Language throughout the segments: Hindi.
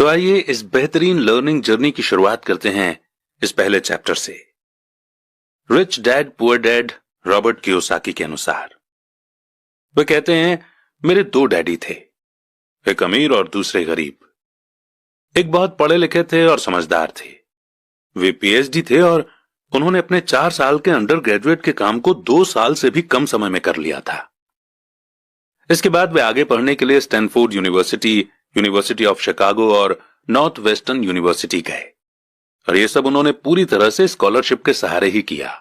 तो आइए इस बेहतरीन लर्निंग जर्नी की शुरुआत करते हैं इस पहले चैप्टर से। Rich dad poor dad Robert Kiyosaki के अनुसार वे कहते हैं, मेरे दो डैडी थे, एक अमीर और दूसरे गरीब। एक बहुत पढ़े लिखे थे और समझदार थे। वे पीएचडी थे और उन्होंने अपने 4 साल के अंडर ग्रेजुएट के काम को 2 साल से भी कम समय में कर लिया था। इसके बाद वे आगे पढ़ने के लिए Stanford university, university of Chicago और नॉर्थ वेस्टर्न यूनिवर्सिटी गए और ये सब उन्होंने पूरी तरह से स्कॉलरशिप के सहारे ही किया।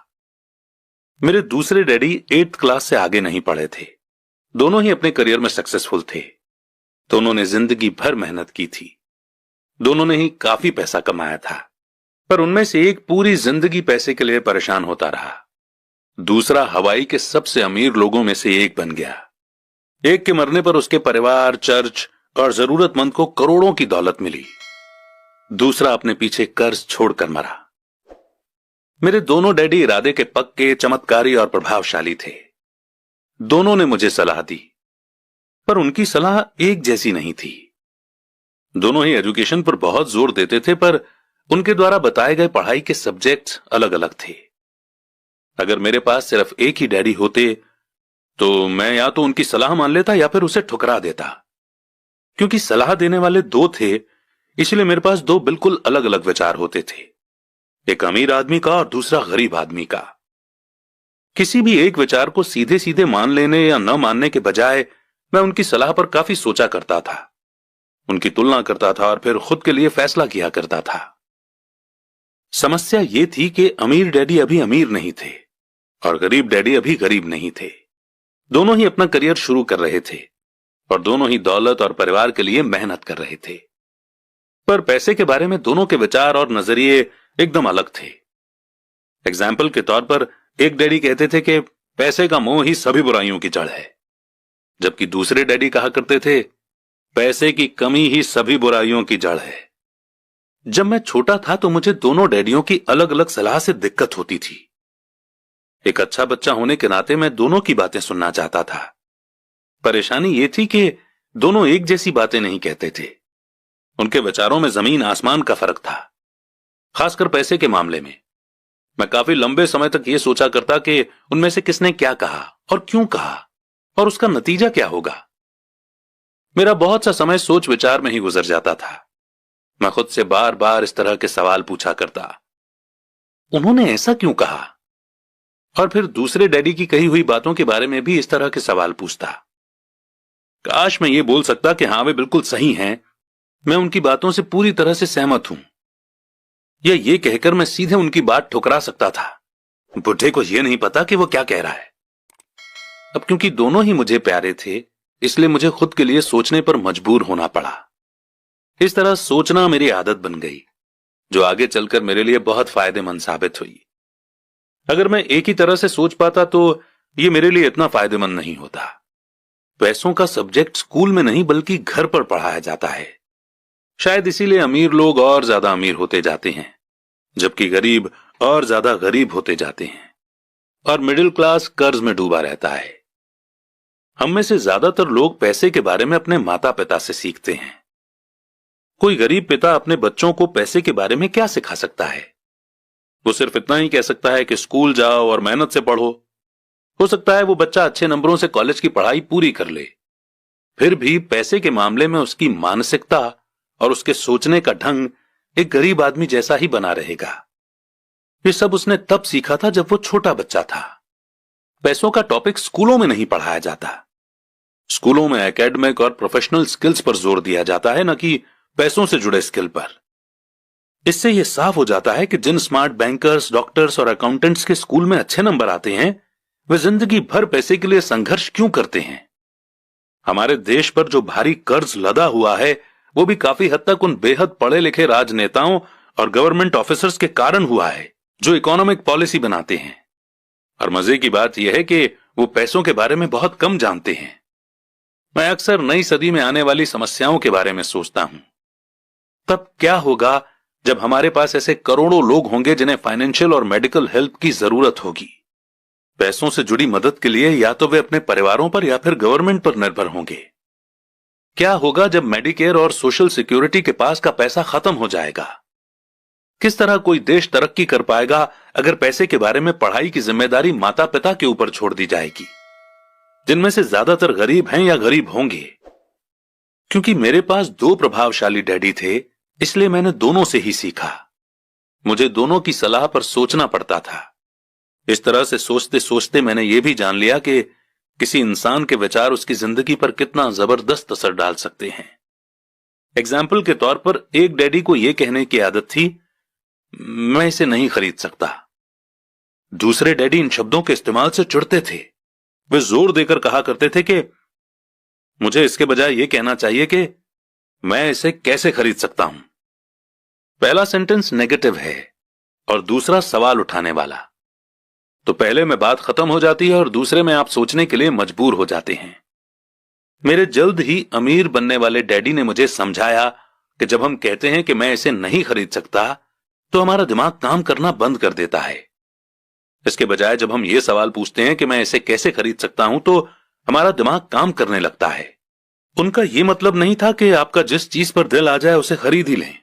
मेरे दूसरे डैडी 8th क्लास से आगे नहीं पढ़े थे। दोनों ही अपने करियर में सक्सेसफुल थे। दोनों ने जिंदगी भर मेहनत की थी। दोनों ने ही काफी पैसा कमाया था, पर उनमें से एक पूरी जिंदगी पैसे के लिए परेशान होता रहा। दूसरा हवाई के सबसे अमीर लोगों में से एक बन गया। एक के मरने पर उसके परिवार, चर्च और जरूरतमंद को करोड़ों की दौलत मिली। दूसरा अपने पीछे कर्ज छोड़कर मरा। मेरे दोनों डैडी इरादे के पक्के, चमत्कारी और प्रभावशाली थे। दोनों ने मुझे सलाह दी, पर उनकी सलाह एक जैसी नहीं थी। दोनों ही एजुकेशन पर बहुत जोर देते थे, पर उनके द्वारा बताए गए पढ़ाई के सब्जेक्ट अलग अलग थे। अगर मेरे पास सिर्फ एक ही डैडी होते तो मैं या तो उनकी सलाह मान लेता या फिर उसे ठुकरा देता। क्योंकि सलाह देने वाले दो थे, इसलिए मेरे पास दो बिल्कुल अलग अलग विचार होते थे, एक अमीर आदमी का और दूसरा गरीब आदमी का। किसी भी एक विचार को सीधे सीधे मान लेने या न मानने के बजाय मैं उनकी सलाह पर काफी सोचा करता था, उनकी तुलना करता था और फिर खुद के लिए फैसला किया करता था। समस्या यह थी कि अमीर डैडी अभी अमीर नहीं थे और गरीब डैडी अभी गरीब नहीं थे। दोनों ही अपना करियर शुरू कर रहे थे और दोनों ही दौलत और परिवार के लिए मेहनत कर रहे थे, पर पैसे के बारे में दोनों के विचार और नजरिए एकदम अलग थे। एग्जाम्पल के तौर पर एक डैडी कहते थे कि पैसे का मोह ही सभी बुराइयों की जड़ है, जबकि दूसरे डैडी कहा करते थे पैसे की कमी ही सभी बुराइयों की जड़ है। जब मैं छोटा था तो मुझे दोनों डैडियों की अलग अलग सलाह से दिक्कत होती थी। एक अच्छा बच्चा होने के नाते मैं दोनों की बातें सुनना चाहता था। परेशानी यह थी कि दोनों एक जैसी बातें नहीं कहते थे। उनके विचारों में जमीन आसमान का फर्क था, खासकर पैसे के मामले में। मैं काफी लंबे समय तक यह सोचा करता कि उनमें से किसने क्या कहा और क्यों कहा और उसका नतीजा क्या होगा। मेरा बहुत सा समय सोच विचार में ही गुजर जाता था। मैं खुद से बार बार इस तरह के सवाल पूछा करता, उन्होंने ऐसा क्यों कहा? और फिर दूसरे डैडी की कही हुई बातों के बारे में भी इस तरह के सवाल पूछता। काश मैं ये बोल सकता कि हां वे बिल्कुल सही हैं, मैं उनकी बातों से पूरी तरह से सहमत हूं, या ये कहकर मैं सीधे उनकी बात ठुकरा सकता था, बुढ़े को यह नहीं पता कि वो क्या कह रहा है। अब क्योंकि दोनों ही मुझे प्यारे थे, इसलिए मुझे खुद के लिए सोचने पर मजबूर होना पड़ा। इस तरह सोचना मेरी आदत बन गई, जो आगे चलकर मेरे लिए बहुत फायदेमंद साबित हुई। अगर मैं एक ही तरह से सोच पाता तो यह मेरे लिए इतना फायदेमंद नहीं होता। पैसों का सब्जेक्ट स्कूल में नहीं बल्कि घर पर पढ़ाया जाता है। शायद इसीलिए अमीर लोग और ज्यादा अमीर होते जाते हैं, जबकि गरीब और ज्यादा गरीब होते जाते हैं, और मिडिल क्लास कर्ज में डूबा रहता है। हम में से ज्यादातर लोग पैसे के बारे में अपने माता पिता से सीखते हैं। कोई गरीब पिता अपने बच्चों को पैसे के बारे में क्या सिखा सकता है? वो सिर्फ इतना ही कह सकता है कि स्कूल जाओ और मेहनत से पढ़ो। हो सकता है वो बच्चा अच्छे नंबरों से कॉलेज की पढ़ाई पूरी कर ले, फिर भी पैसे के मामले में उसकी मानसिकता और उसके सोचने का ढंग एक गरीब आदमी जैसा ही बना रहेगा। ये सब उसने तब सीखा था जब वो छोटा बच्चा था। पैसों का टॉपिक स्कूलों में नहीं पढ़ाया जाता। स्कूलों में एकेडमिक और प्रोफेशनल स्किल्स पर जोर दिया जाता है, न कि पैसों से जुड़े स्किल पर। इससे यह साफ हो जाता है कि जिन स्मार्ट बैंकर्स, डॉक्टर्स और अकाउंटेंट्स के स्कूल में अच्छे नंबर आते हैं, वे जिंदगी भर पैसे के लिए संघर्ष क्यों करते हैं। हमारे देश पर जो भारी कर्ज लदा हुआ है, वो भी काफी हद तक उन बेहद पढ़े लिखे राजनेताओं और गवर्नमेंट ऑफिसर्स के कारण हुआ है, जो इकोनॉमिक पॉलिसी बनाते हैं। और मजे की बात यह है कि वो पैसों के बारे में बहुत कम जानते हैं। मैं अक्सर नई सदी में आने वाली समस्याओं के बारे में सोचता हूं। तब क्या होगा जब हमारे पास ऐसे करोड़ों लोग होंगे जिन्हें फाइनेंशियल और मेडिकल हेल्प की जरूरत होगी। पैसों से जुड़ी मदद के लिए या तो वे अपने परिवारों पर या फिर गवर्नमेंट पर निर्भर होंगे। क्या होगा जब मेडिकेयर और सोशल सिक्योरिटी के पास का पैसा खत्म हो जाएगा? किस तरह कोई देश तरक्की कर पाएगा अगर पैसे के बारे में पढ़ाई की जिम्मेदारी माता पिता के ऊपर छोड़ दी जाएगी, जिनमें से ज्यादातर गरीब हैं या गरीब होंगे? क्योंकि मेरे पास दो प्रभावशाली डैडी थे, इसलिए मैंने दोनों से ही सीखा। मुझे दोनों की सलाह पर सोचना पड़ता था। इस तरह से सोचते सोचते मैंने यह भी जान लिया कि किसी इंसान के विचार उसकी जिंदगी पर कितना जबरदस्त असर डाल सकते हैं। एग्जाम्पल के तौर पर एक डैडी को यह कहने की आदत थी, मैं इसे नहीं खरीद सकता। दूसरे डैडी इन शब्दों के इस्तेमाल से चिढ़ते थे। वे जोर देकर कहा करते थे कि मुझे इसके बजाय यह कहना चाहिए कि मैं इसे कैसे खरीद सकता हूं। पहला सेंटेंस नेगेटिव है और दूसरा सवाल उठाने वाला, तो पहले में बात खत्म हो जाती है और दूसरे में आप सोचने के लिए मजबूर हो जाते हैं। मेरे जल्द ही अमीर बनने वाले डैडी ने मुझे समझाया कि जब हम कहते हैं कि मैं इसे नहीं खरीद सकता, तो हमारा दिमाग काम करना बंद कर देता है। इसके बजाय जब हम ये सवाल पूछते हैं कि मैं इसे कैसे खरीद सकता हूं, तो हमारा दिमाग काम करने लगता है। उनका यह मतलब नहीं था कि आपका जिस चीज पर दिल आ जाए उसे खरीद ही लें।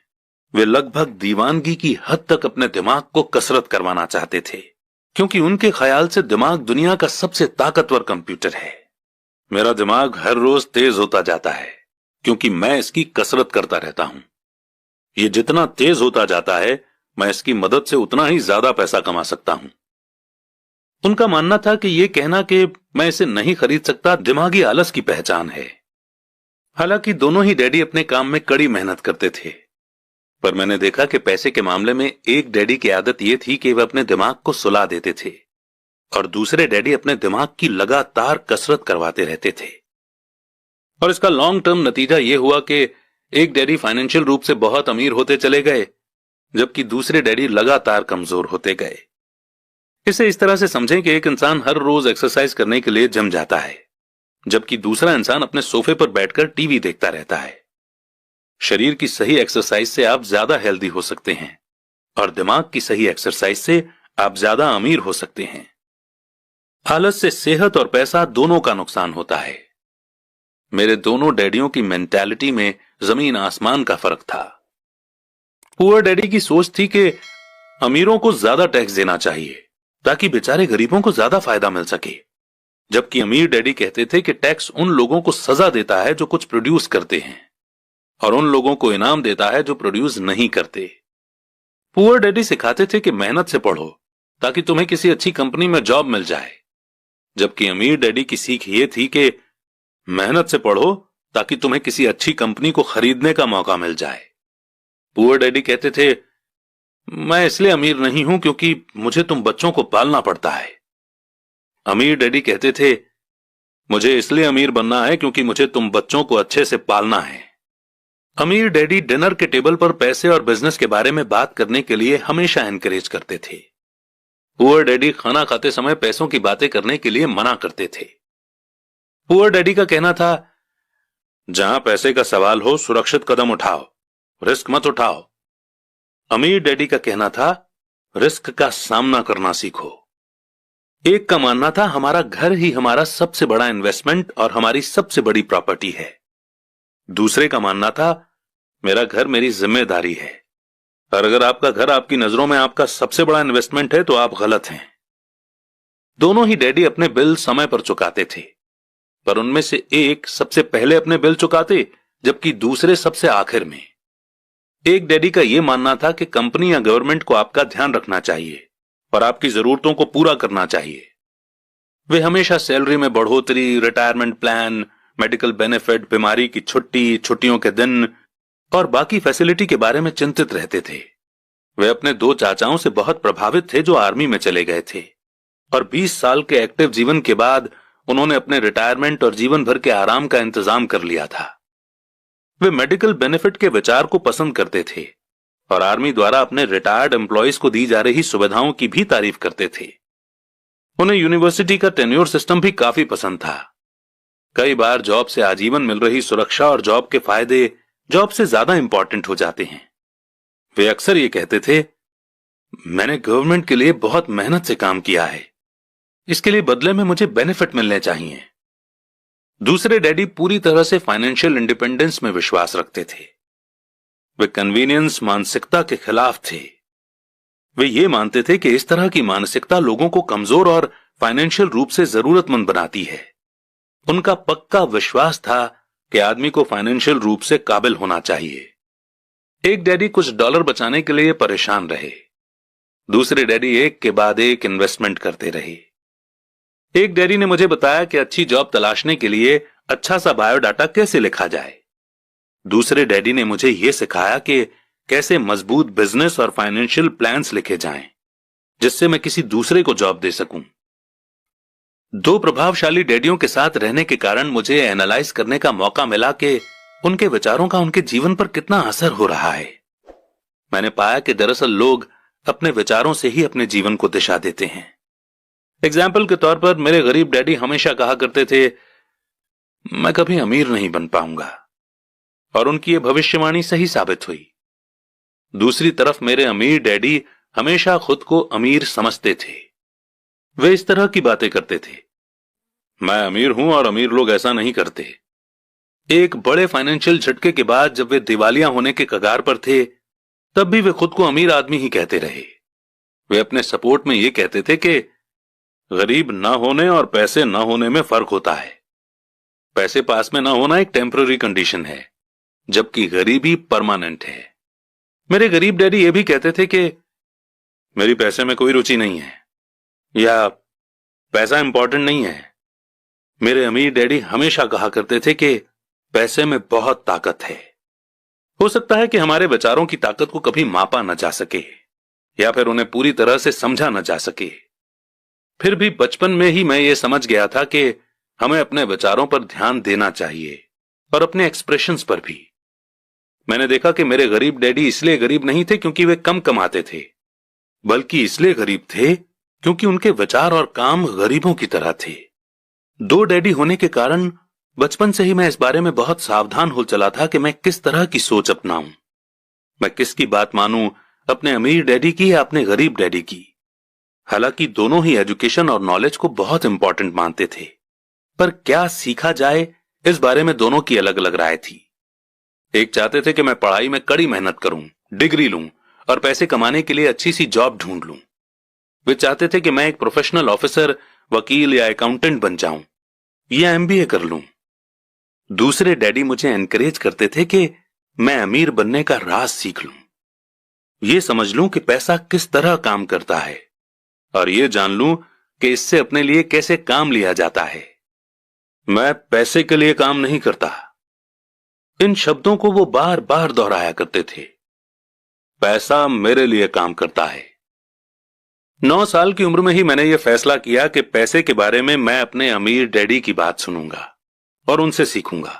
वे लगभग दीवानगी की हद तक अपने दिमाग को कसरत करवाना चाहते थे, क्योंकि उनके ख्याल से दिमाग दुनिया का सबसे ताकतवर कंप्यूटर है। मेरा दिमाग हर रोज तेज होता जाता है क्योंकि मैं इसकी कसरत करता रहता हूं। यह जितना तेज होता जाता है, मैं इसकी मदद से उतना ही ज्यादा पैसा कमा सकता हूं। उनका मानना था कि यह कहना कि मैं इसे नहीं खरीद सकता दिमागी आलस की पहचान है। हालांकि दोनों ही डैडी अपने काम में कड़ी मेहनत करते थे, पर मैंने देखा कि पैसे के मामले में एक डैडी की आदत यह थी कि वह अपने दिमाग को सुला देते थे और दूसरे डैडी अपने दिमाग की लगातार कसरत करवाते रहते थे। और इसका लॉन्ग टर्म नतीजा यह हुआ कि एक डैडी फाइनेंशियल रूप से बहुत अमीर होते चले गए, जबकि दूसरे डैडी लगातार कमजोर होते गए। इसे इस तरह से समझें कि एक इंसान हर रोज एक्सरसाइज करने के लिए जिम जाता है, जबकि दूसरा इंसान अपने सोफे पर बैठकर टीवी देखता रहता है। शरीर की सही एक्सरसाइज से आप ज्यादा हेल्दी हो सकते हैं और दिमाग की सही एक्सरसाइज से आप ज्यादा अमीर हो सकते हैं। आलस से सेहत और पैसा दोनों का नुकसान होता है। मेरे दोनों डैडियों की मेंटालिटी में जमीन आसमान का फर्क था। पुअर डैडी की सोच थी कि अमीरों को ज्यादा टैक्स देना चाहिए ताकि बेचारे गरीबों को ज्यादा फायदा मिल सके, जबकि अमीर डैडी कहते थे कि टैक्स उन लोगों को सजा देता है जो कुछ प्रोड्यूस करते हैं और उन लोगों को इनाम देता है जो प्रोड्यूस नहीं करते। पुअर डैडी सिखाते थे कि मेहनत से पढ़ो ताकि तुम्हें किसी अच्छी कंपनी में जॉब मिल जाए, जबकि अमीर डैडी की सीख ये थी कि मेहनत से पढ़ो ताकि तुम्हें किसी अच्छी कंपनी को खरीदने का मौका मिल जाए। पुअर डैडी कहते थे, मैं इसलिए अमीर नहीं हूं क्योंकि मुझे तुम बच्चों को पालना पड़ता है। अमीर डैडी कहते थे, मुझे इसलिए अमीर बनना है क्योंकि मुझे तुम बच्चों को अच्छे से पालना है। अमीर डैडी डिनर के टेबल पर पैसे और बिजनेस के बारे में बात करने के लिए हमेशा एनकरेज करते थे। पुअर डैडी खाना खाते समय पैसों की बातें करने के लिए मना करते थे। पुअर डैडी का कहना था, जहां पैसे का सवाल हो सुरक्षित कदम उठाओ, रिस्क मत उठाओ। अमीर डैडी का कहना था, रिस्क का सामना करना सीखो। एक का मानना था, हमारा घर ही हमारा सबसे बड़ा इन्वेस्टमेंट और हमारी सबसे बड़ी प्रॉपर्टी है। दूसरे का मानना था, मेरा घर मेरी जिम्मेदारी है, और अगर आपका घर आपकी नजरों में आपका सबसे बड़ा इन्वेस्टमेंट है तो आप गलत हैं। दोनों ही डैडी अपने बिल समय पर चुकाते थे, पर उनमें से एक सबसे पहले अपने बिल चुकाते जबकि दूसरे सबसे आखिर में। एक डैडी का यह मानना था कि कंपनी या गवर्नमेंट को आपका ध्यान रखना चाहिए और आपकी जरूरतों को पूरा करना चाहिए। वे हमेशा सैलरी में बढ़ोतरी, रिटायरमेंट प्लान, मेडिकल बेनिफिट, बीमारी की छुट्टी, छुट्टियों के दिन और बाकी फैसिलिटी के बारे में चिंतित रहते थे। वे अपने दो चाचाओं से बहुत प्रभावित थे जो आर्मी में चले गए थे, और 20 साल के एक्टिव जीवन के बाद उन्होंने अपने रिटायरमेंट और जीवन भर के आराम का इंतजाम कर लिया था। वे मेडिकल बेनिफिट के विचार को पसंद करते थे और आर्मी द्वारा अपने रिटायर्ड एम्प्लॉयज को दी जा रही सुविधाओं की भी तारीफ करते थे। उन्हें यूनिवर्सिटी का टेन्योर सिस्टम भी काफी पसंद था। कई बार जॉब से आजीवन मिल रही सुरक्षा और जॉब के फायदे जॉब से ज्यादा इंपॉर्टेंट हो जाते हैं। वे अक्सर ये कहते थे, मैंने गवर्नमेंट के लिए बहुत मेहनत से काम किया है, इसके लिए बदले में मुझे बेनिफिट मिलने चाहिए। दूसरे डैडी पूरी तरह से फाइनेंशियल इंडिपेंडेंस में विश्वास रखते थे। वे कन्वीनियंस मानसिकता के खिलाफ थे। वे ये मानते थे कि इस तरह की मानसिकता लोगों को कमजोर और फाइनेंशियल रूप से जरूरतमंद बनाती है। उनका पक्का विश्वास था कि आदमी को फाइनेंशियल रूप से काबिल होना चाहिए। एक डैडी कुछ डॉलर बचाने के लिए परेशान रहे। दूसरे डैडी एक के बाद एक इन्वेस्टमेंट करते रहे। एक डैडी ने मुझे बताया कि अच्छी जॉब तलाशने के लिए अच्छा सा बायोडाटा कैसे लिखा जाए। दूसरे डैडी ने मुझे यह सिखाया कि कैसे मजबूत बिजनेस और फाइनेंशियल प्लान्स लिखे जाएं, जिससे मैं किसी दूसरे को जॉब दे सकूं। दो प्रभावशाली डैडियों के साथ रहने के कारण मुझे एनालाइज करने का मौका मिला कि उनके विचारों का उनके जीवन पर कितना असर हो रहा है। मैंने पाया कि दरअसल लोग अपने विचारों से ही अपने जीवन को दिशा देते हैं। एग्जाम्पल के तौर पर मेरे गरीब डैडी हमेशा कहा करते थे, मैं कभी अमीर नहीं बन पाऊंगा, और उनकी यह भविष्यवाणी सही साबित हुई। दूसरी तरफ मेरे अमीर डैडी हमेशा खुद को अमीर समझते थे। वे इस तरह की बातें करते थे, मैं अमीर हूं और अमीर लोग ऐसा नहीं करते। एक बड़े फाइनेंशियल झटके के बाद जब वे दिवालिया होने के कगार पर थे, तब भी वे खुद को अमीर आदमी ही कहते रहे। वे अपने सपोर्ट में यह कहते थे कि गरीब ना होने और पैसे ना होने में फर्क होता है। पैसे पास में ना होना एक टेम्पररी कंडीशन है, जबकि गरीबी परमानेंट है। मेरे गरीब डैडी ये भी कहते थे कि मेरी पैसे में कोई रुचि नहीं है, या पैसा इंपॉर्टेंट नहीं है। मेरे अमीर डैडी हमेशा कहा करते थे कि पैसे में बहुत ताकत है। हो सकता है कि हमारे विचारों की ताकत को कभी मापा न जा सके, या फिर उन्हें पूरी तरह से समझा न जा सके। फिर भी बचपन में ही मैं ये समझ गया था कि हमें अपने विचारों पर ध्यान देना चाहिए, और अपने एक्सप्रेशंस पर भी। मैंने देखा कि मेरे गरीब डैडी इसलिए गरीब नहीं थे क्योंकि वे कम कमाते थे, बल्कि इसलिए गरीब थे क्योंकि उनके विचार और काम गरीबों की तरह थे। दो डैडी होने के कारण बचपन से ही मैं इस बारे में बहुत सावधान हो चला था कि मैं किस तरह की सोच अपनाऊं। मैं किसकी बात मानूं, अपने अमीर डैडी की या अपने गरीब डैडी की। हालांकि दोनों ही एजुकेशन और नॉलेज को बहुत इंपॉर्टेंट मानते थे, पर क्या सीखा जाए इस बारे में दोनों की अलग अलग राय थी। एक चाहते थे कि मैं पढ़ाई में कड़ी मेहनत करूं, डिग्री लूं और पैसे कमाने के लिए अच्छी सी जॉब ढूंढ लूं। वे चाहते थे कि मैं एक प्रोफेशनल ऑफिसर, वकील या अकाउंटेंट बन जाऊं या एमबीए कर लूं। दूसरे डैडी मुझे एनकरेज करते थे कि मैं अमीर बनने का राज सीख लूं, ये समझ लूं कि पैसा किस तरह काम करता है, और ये जान लूं कि इससे अपने लिए कैसे काम लिया जाता है। मैं पैसे के लिए काम नहीं करता। इन शब्दों को वो बार बार दोहराया करते थे। पैसा मेरे लिए काम करता है। 9 साल की उम्र में ही मैंने यह फैसला किया कि पैसे के बारे में मैं अपने अमीर डैडी की बात सुनूंगा और उनसे सीखूंगा।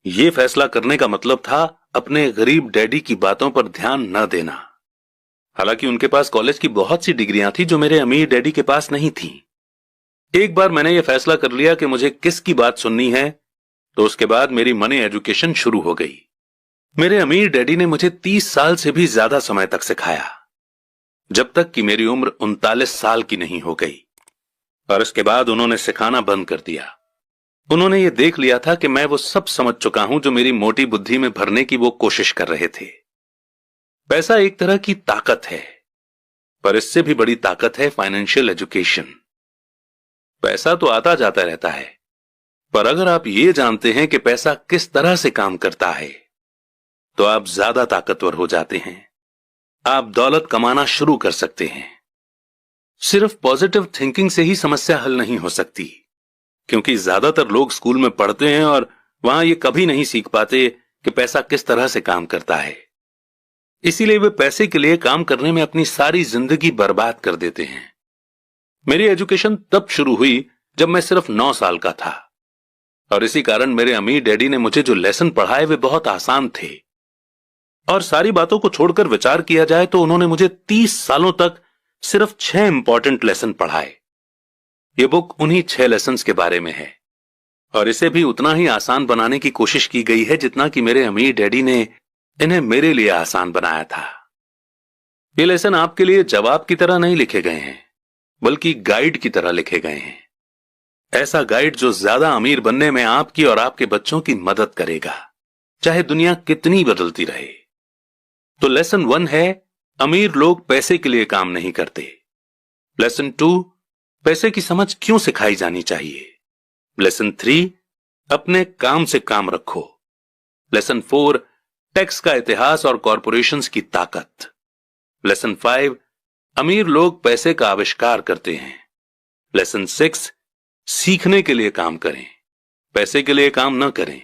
यह फैसला करने का मतलब था अपने गरीब डैडी की बातों पर ध्यान न देना। हालांकि उनके पास कॉलेज की बहुत सी डिग्रियां थी जो मेरे अमीर डैडी के पास नहीं थी। एक बार मैंने यह फैसला कर लिया कि मुझे किसकी बात सुननी है, तो उसके बाद मेरी मनी एजुकेशन शुरू हो गई। मेरे अमीर डैडी ने मुझे 30 साल से भी ज्यादा समय तक सिखाया, जब तक कि मेरी उम्र 39 साल की नहीं हो गई, और इसके बाद उन्होंने सिखाना बंद कर दिया। उन्होंने ये देख लिया था कि मैं वो सब समझ चुका हूं जो मेरी मोटी बुद्धि में भरने की वो कोशिश कर रहे थे। पैसा एक तरह की ताकत है, पर इससे भी बड़ी ताकत है फाइनेंशियल एजुकेशन। पैसा तो आता जाता रहता है, पर अगर आप ये जानते हैं कि पैसा किस तरह से काम करता है, तो आप ज्यादा ताकतवर हो जाते हैं। आप दौलत कमाना शुरू कर सकते हैं। सिर्फ पॉजिटिव थिंकिंग से ही समस्या हल नहीं हो सकती, क्योंकि ज्यादातर लोग स्कूल में पढ़ते हैं और वहां ये कभी नहीं सीख पाते कि पैसा किस तरह से काम करता है। इसीलिए वे पैसे के लिए काम करने में अपनी सारी जिंदगी बर्बाद कर देते हैं। मेरी एजुकेशन तब शुरू हुई जब मैं सिर्फ 9 साल का था, और इसी कारण मेरे अमीर डैडी ने मुझे जो लेसन पढ़ाए वे बहुत आसान थे। और सारी बातों को छोड़कर विचार किया जाए तो उन्होंने मुझे 30 सालों तक सिर्फ 6 इंपॉर्टेंट लेसन पढ़ाए। ये बुक उन्हीं 6 लेसन्स के बारे में है, और इसे भी उतना ही आसान बनाने की कोशिश की गई है जितना कि मेरे अमीर डैडी ने इन्हें मेरे लिए आसान बनाया था। ये लेसन आपके लिए जवाब की तरह नहीं लिखे गए हैं, बल्कि गाइड की तरह लिखे गए हैं। ऐसा गाइड जो ज्यादा अमीर बनने में आपकी और आपके बच्चों की मदद करेगा, चाहे दुनिया कितनी बदलती रहे। तो लेसन 1 है, अमीर लोग पैसे के लिए काम नहीं करते। लेसन 2, पैसे की समझ क्यों सिखाई जानी चाहिए। लेसन 3, अपने काम से काम रखो। लेसन 4, टैक्स का इतिहास और कॉरपोरेशंस की ताकत। लेसन 5, अमीर लोग पैसे का आविष्कार करते हैं। लेसन 6, सीखने के लिए काम करें, पैसे के लिए काम न करें।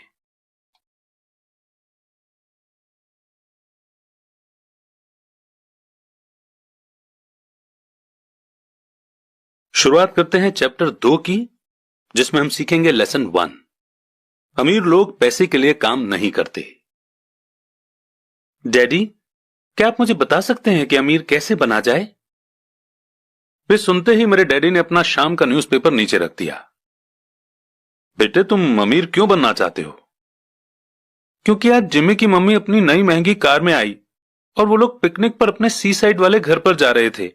शुरुआत करते हैं चैप्टर 2 की, जिसमें हम सीखेंगे लेसन 1, अमीर लोग पैसे के लिए काम नहीं करते। डैडी, क्या आप मुझे बता सकते हैं कि अमीर कैसे बना जाए? वे सुनते ही मेरे डैडी ने अपना शाम का न्यूज़पेपर नीचे रख दिया। बेटे, तुम अमीर क्यों बनना चाहते हो? क्योंकि आज जिमी की मम्मी अपनी नई महंगी कार में आई और वो लोग पिकनिक पर अपने सी साइड वाले घर पर जा रहे थे।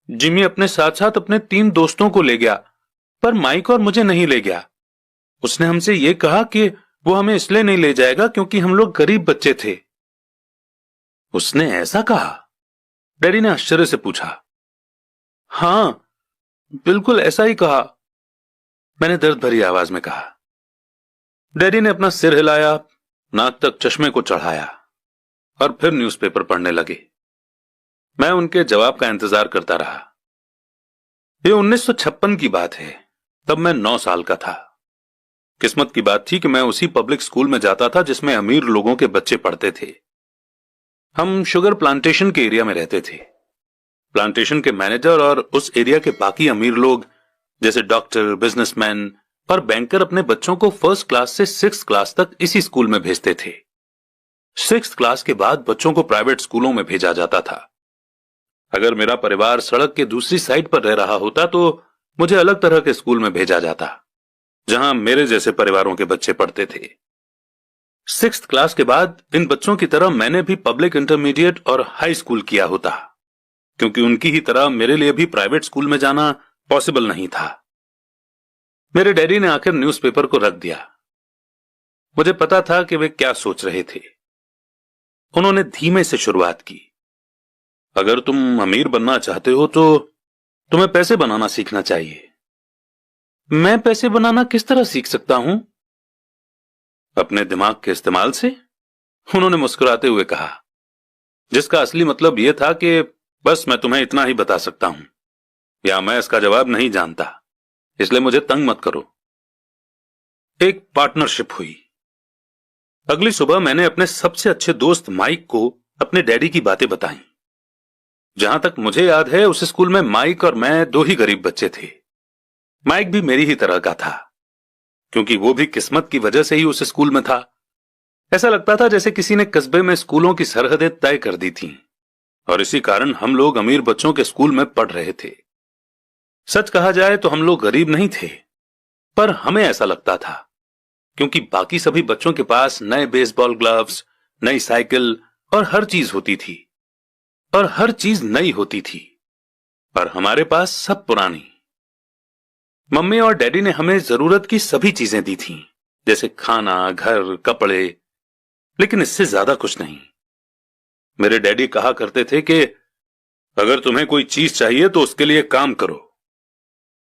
जिमी अपने साथ साथ अपने 3 दोस्तों को ले गया, पर माइक और मुझे नहीं ले गया। उसने हमसे यह कहा कि वो हमें इसलिए नहीं ले जाएगा क्योंकि हम लोग गरीब बच्चे थे। उसने ऐसा कहा? डैडी ने आश्चर्य से पूछा। हां, बिल्कुल ऐसा ही कहा, मैंने दर्द भरी आवाज में कहा। डैडी ने अपना सिर हिलाया, नाक तक चश्मे को चढ़ाया और फिर न्यूज़पेपर पढ़ने लगे। मैं उनके जवाब का इंतजार करता रहा। यह 1956 की बात है, तब मैं 9 साल का था। किस्मत की बात थी कि मैं उसी पब्लिक स्कूल में जाता था जिसमें अमीर लोगों के बच्चे पढ़ते थे। हम शुगर प्लांटेशन के एरिया में रहते थे। प्लांटेशन के मैनेजर और उस एरिया के बाकी अमीर लोग जैसे डॉक्टर, बिजनेसमैन और बैंकर अपने बच्चों को 1st क्लास से 6th क्लास तक इसी स्कूल में भेजते थे। 6th क्लास के बाद बच्चों को प्राइवेट स्कूलों में भेजा जाता था। अगर मेरा परिवार सड़क के दूसरी साइड पर रह रहा होता तो मुझे अलग तरह के स्कूल में भेजा जाता, जहां मेरे जैसे परिवारों के बच्चे पढ़ते थे। 6th क्लास के बाद इन बच्चों की तरह मैंने भी पब्लिक इंटरमीडिएट और हाई स्कूल किया होता, क्योंकि उनकी ही तरह मेरे लिए भी प्राइवेट स्कूल में जाना पॉसिबल नहीं था। मेरे डैडी ने आकर न्यूज़पेपर को रख दिया। मुझे पता था कि वे क्या सोच रहे थे। उन्होंने धीमे से शुरुआत की। अगर तुम अमीर बनना चाहते हो तो तुम्हें पैसे बनाना सीखना चाहिए। मैं पैसे बनाना किस तरह सीख सकता हूं? अपने दिमाग के इस्तेमाल से, उन्होंने मुस्कुराते हुए कहा, जिसका असली मतलब यह था कि बस मैं तुम्हें इतना ही बता सकता हूं, या मैं इसका जवाब नहीं जानता, इसलिए मुझे तंग मत करो। एक पार्टनरशिप हुई। अगली सुबह मैंने अपने सबसे अच्छे दोस्त माइक को अपने डैडी की बातें बताई। जहां तक मुझे याद है, उस स्कूल में माइक और मैं 2 ही गरीब बच्चे थे। माइक भी मेरी ही तरह का था, क्योंकि वो भी किस्मत की वजह से ही उस स्कूल में था। ऐसा लगता था जैसे किसी ने कस्बे में स्कूलों की सरहदें तय कर दी थीं, और इसी कारण हम लोग अमीर बच्चों के स्कूल में पढ़ रहे थे। सच कहा जाए तो हम लोग गरीब नहीं थे, पर हमें ऐसा लगता था, क्योंकि बाकी सभी बच्चों के पास नए बेसबॉल ग्लव्स, नई साइकिल और हर चीज होती थी, और हर चीज नई होती थी, और हमारे पास सब पुरानी। मम्मी और डैडी ने हमें जरूरत की सभी चीजें दी थीं, जैसे खाना, घर, कपड़े, लेकिन इससे ज्यादा कुछ नहीं। मेरे डैडी कहा करते थे कि अगर तुम्हें कोई चीज चाहिए तो उसके लिए काम करो।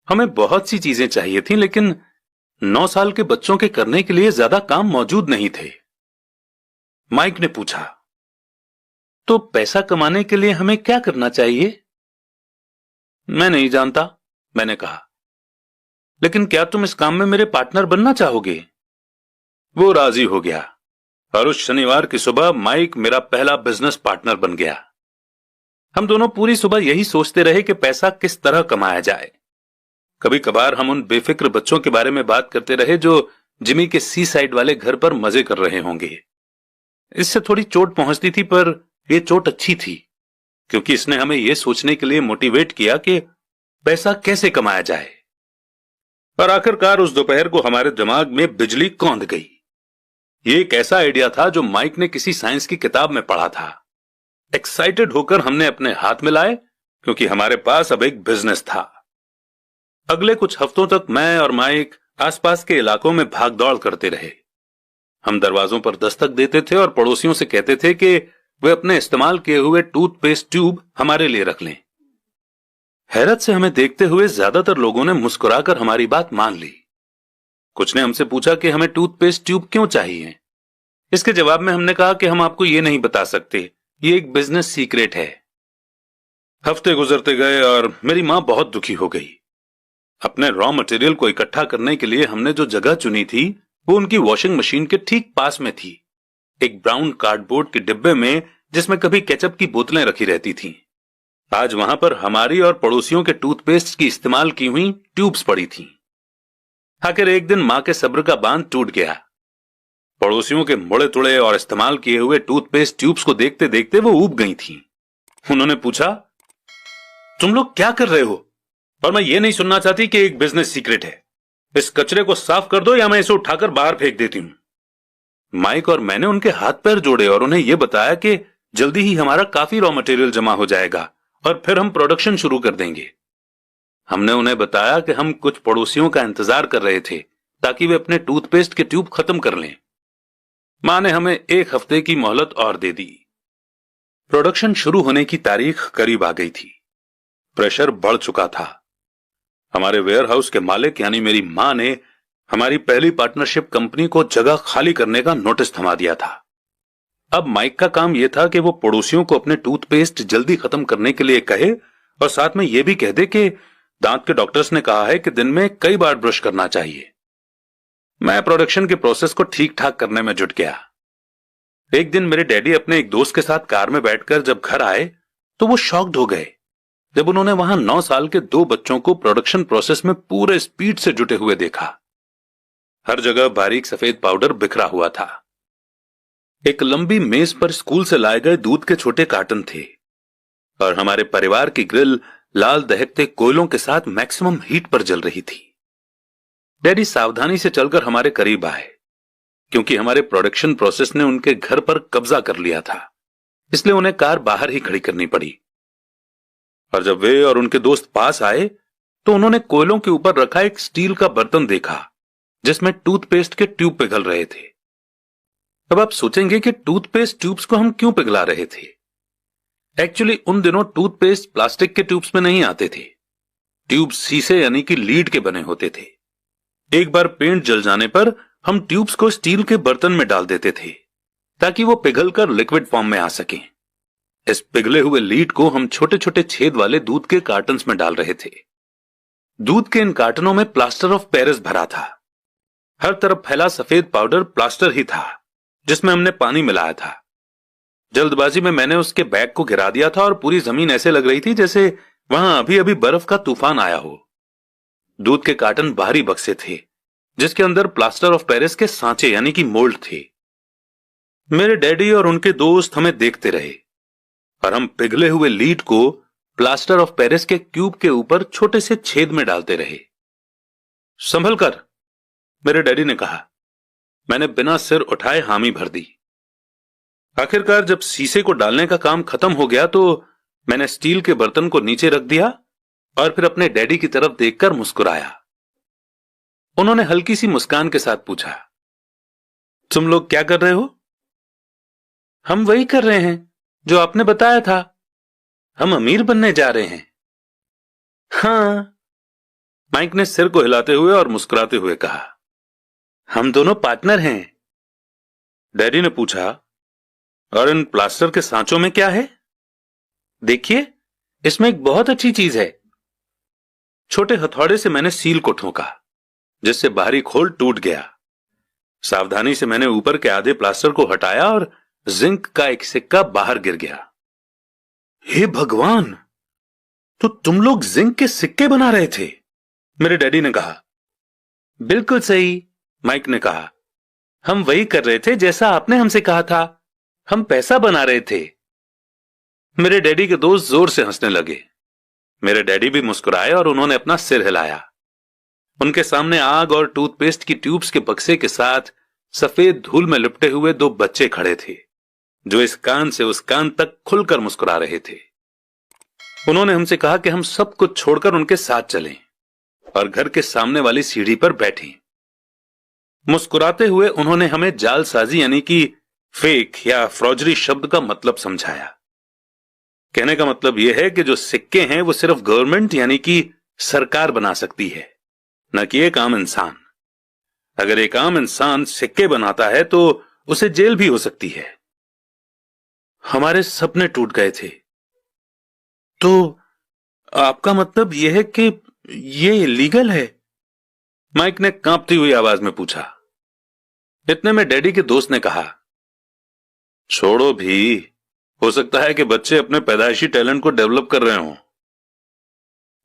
हमें बहुत सी चीजें चाहिए थीं, लेकिन 9 साल के बच्चों के करने के लिए ज्यादा काम मौजूद नहीं थे। माइक ने पूछा, तो पैसा कमाने के लिए हमें क्या करना चाहिए? मैं नहीं जानता, मैंने कहा, लेकिन क्या तुम इस काम में मेरे पार्टनर बनना चाहोगे? वो राजी हो गया, और उस शनिवार की सुबह माइक मेरा पहला बिजनेस पार्टनर बन गया। हम दोनों पूरी सुबह यही सोचते रहे कि पैसा किस तरह कमाया जाए। कभी कभार हम उन बेफिक्र बच्चों के बारे में बात करते रहे जो जिमी के सी साइड वाले घर पर मजे कर रहे होंगे। इससे थोड़ी चोट पहुंचती थी, पर यह चोट अच्छी थी, क्योंकि इसने हमें यह सोचने के लिए मोटिवेट किया कि पैसा कैसे कमाया जाए। और आखिरकार उस दोपहर को हमारे दिमाग में बिजली कौंध गई। यह एक ऐसा आइडिया था जो माइक ने किसी साइंस की किताब में पढ़ा था। एक्साइटेड होकर हमने अपने हाथ मिलाए, क्योंकि हमारे पास अब एक बिजनेस था। अगले कुछ हफ्तों तक मैं और माइक आसपास के इलाकों में भाग दौड़ करते रहे। हम दरवाजों पर दस्तक देते थे और पड़ोसियों से कहते थे कि वे अपने इस्तेमाल किए हुए टूथपेस्ट ट्यूब हमारे लिए रख लें। हैरत से हमें देखते हुए ज्यादातर लोगों ने मुस्कुराकर हमारी बात मान ली। कुछ ने हमसे पूछा कि हमें टूथपेस्ट ट्यूब क्यों चाहिए। इसके जवाब में हमने कहा कि हम आपको ये नहीं बता सकते, ये एक बिजनेस सीक्रेट है। हफ्ते गुजरते गए और मेरी मां बहुत दुखी हो गई। अपने रॉ मटेरियल को इकट्ठा करने के लिए हमने जो जगह चुनी थी वो उनकी वॉशिंग मशीन के ठीक पास में थी, एक ब्राउन कार्डबोर्ड के डिब्बे में जिसमें कभी केचप की बोतलें रखी रहती थीं। आज वहां पर हमारी और पड़ोसियों के टूथपेस्ट की इस्तेमाल की हुई ट्यूब्स पड़ी थीं। आखिर एक दिन मां के सब्र का बांध टूट गया। पड़ोसियों के मुड़े तुड़े और इस्तेमाल किए हुए टूथपेस्ट ट्यूब्स को देखते देखते वो ऊब गई थीं। उन्होंने पूछा, तुम लोग क्या कर रहे हो? और मैं ये नहीं सुनना चाहती कि एक बिजनेस सीक्रेट है। इस कचरे को साफ कर दो या मैं इसे उठाकर बाहर फेंक देती हूं। माइक और मैंने उनके हाथ पैर जोड़े और उन्हें यह बताया कि जल्दी ही हमारा काफी रॉ मटेरियल जमा हो जाएगा और फिर हम प्रोडक्शन शुरू कर देंगे। हमने उन्हें बताया कि हम कुछ पड़ोसियों का इंतजार कर रहे थे ताकि वे अपने टूथपेस्ट के ट्यूब खत्म कर लें। मां ने हमें एक हफ्ते की मोहलत और दे दी। प्रोडक्शन शुरू होने की तारीख करीब आ गई थी। प्रेशर बढ़ चुका था। हमारे वेयरहाउस के मालिक यानी मेरी मां ने हमारी पहली पार्टनरशिप कंपनी को जगह खाली करने का नोटिस थमा दिया था। अब माइक का काम यह था कि वो पड़ोसियों को अपने टूथपेस्ट जल्दी खत्म करने के लिए कहे और साथ में यह भी कह दे कि दांत के डॉक्टर्स ने कहा है कि दिन में कई बार ब्रश करना चाहिए। मैं प्रोडक्शन के प्रोसेस को ठीक ठाक करने में जुट गया। एक दिन मेरे डैडी अपने एक दोस्त के साथ कार में बैठकर जब घर आए तो वो शॉक्ड हो गए जब उन्होंने वहां 9 साल के 2 बच्चों को प्रोडक्शन प्रोसेस में पूरे स्पीड से जुटे हुए देखा। हर जगह बारीक सफेद पाउडर बिखरा हुआ था। एक लंबी मेज पर स्कूल से लाए गए दूध के छोटे कार्टन थे और हमारे परिवार की ग्रिल लाल दहकते कोयलों के साथ मैक्सिमम हीट पर जल रही थी। डैडी सावधानी से चलकर हमारे करीब आए क्योंकि हमारे प्रोडक्शन प्रोसेस ने उनके घर पर कब्जा कर लिया था, इसलिए उन्हें कार बाहर ही खड़ी करनी पड़ी। और जब वे और उनके दोस्त पास आए तो उन्होंने कोयलों के ऊपर रखा एक स्टील का बर्तन देखा जिसमें टूथपेस्ट के ट्यूब पिघल रहे थे। अब आप सोचेंगे कि टूथपेस्ट ट्यूब्स को हम क्यों पिघला रहे थे। एक्चुअली उन दिनों टूथपेस्ट प्लास्टिक के ट्यूब्स में नहीं आते थे। ट्यूब शीशे यानी कि लीड के बने होते थे। एक बार पेंट जल जाने पर हम ट्यूब्स को स्टील के बर्तन में डाल देते थे ताकि वो पिघलकर लिक्विड फॉर्म में आ सकें। इस पिघले हुए लीड को हम छोटे छोटे छेद वाले दूध के कार्टन्स में डाल रहे थे। दूध के इन कार्टनों में प्लास्टर ऑफ पेरिस भरा था। हर तरफ फैला सफेद पाउडर प्लास्टर ही था जिसमें हमने पानी मिलाया था। जल्दबाजी में मैंने उसके बैग को गिरा दिया था और पूरी जमीन ऐसे लग रही थी जैसे वहां अभी अभी बर्फ का तूफान आया हो। दूध के कार्टन बाहरी बक्से थे जिसके अंदर प्लास्टर ऑफ पेरिस के सांचे यानी कि मोल्ड थे। मेरे डैडी और उनके दोस्त हमें देखते रहे और हम पिघले हुए लीड को प्लास्टर ऑफ पेरिस के क्यूब के ऊपर छोटे से छेद में डालते रहे। संभल कर, मेरे डैडी ने कहा। मैंने बिना सिर उठाए हामी भर दी। आखिरकार जब शीशे को डालने का काम खत्म हो गया तो मैंने स्टील के बर्तन को नीचे रख दिया और फिर अपने डैडी की तरफ देखकर मुस्कुराया। उन्होंने हल्की सी मुस्कान के साथ पूछा, तुम लोग क्या कर रहे हो? हम वही कर रहे हैं जो आपने बताया था। हम अमीर बनने जा रहे हैं। हां, माइक ने सिर को हिलाते हुए और मुस्कुराते हुए कहा। हम दोनों पार्टनर हैं। डैडी ने पूछा, और इन प्लास्टर के सांचों में क्या है? देखिए, इसमें एक बहुत अच्छी चीज है। छोटे हथौड़े से मैंने सील को ठोका जिससे बाहरी खोल टूट गया। सावधानी से मैंने ऊपर के आधे प्लास्टर को हटाया और जिंक का एक सिक्का बाहर गिर गया। हे भगवान, तो तुम लोग जिंक के सिक्के बना रहे थे? मेरे डैडी ने कहा। बिल्कुल सही, माइक ने कहा। हम वही कर रहे थे जैसा आपने हमसे कहा था। हम पैसा बना रहे थे। मेरे डैडी के दोस्त जोर से हंसने लगे। मेरे डैडी भी मुस्कुराए और उन्होंने अपना सिर हिलाया। उनके सामने आग और टूथपेस्ट की ट्यूब्स के बक्से के साथ सफेद धूल में लिपटे हुए 2 बच्चे खड़े थे जो इस कान से उस कान तक खुलकर मुस्कुरा रहे थे। उन्होंने हमसे कहा कि हम सब कुछ छोड़कर उनके साथ चलें। और घर के सामने वाली सीढ़ी पर बैठी। मुस्कुराते हुए उन्होंने हमें जालसाजी यानी कि फेक या फ्रॉजरी शब्द का मतलब समझाया। कहने का मतलब यह है कि जो सिक्के हैं वो सिर्फ गवर्नमेंट यानी कि सरकार बना सकती है, न कि एक आम इंसान। अगर एक आम इंसान सिक्के बनाता है तो उसे जेल भी हो सकती है। हमारे सपने टूट गए थे। तो आपका मतलब यह है कि यह इलीगल है? माइक ने कांपती हुई आवाज में पूछा। इतने में डैडी के दोस्त ने कहा, छोड़ो भी, हो सकता है कि बच्चे अपने पैदाइशी टैलेंट को डेवलप कर रहे हों।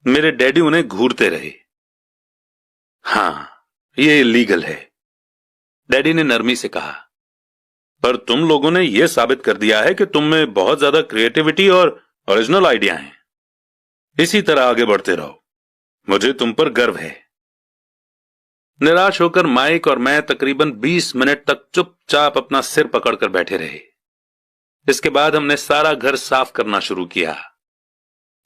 मेरे डैडी उन्हें घूरते रहे। हां, यह इलीगल है, डैडी ने नरमी से कहा, पर तुम लोगों ने यह साबित कर दिया है कि तुम में बहुत ज्यादा क्रिएटिविटी और ओरिजिनल आइडिया हैं। इसी तरह आगे बढ़ते रहो, मुझे तुम पर गर्व है। निराश होकर माइक और मैं तकरीबन 20 मिनट तक चुपचाप अपना सिर पकड़कर बैठे रहे। इसके बाद हमने सारा घर साफ करना शुरू किया।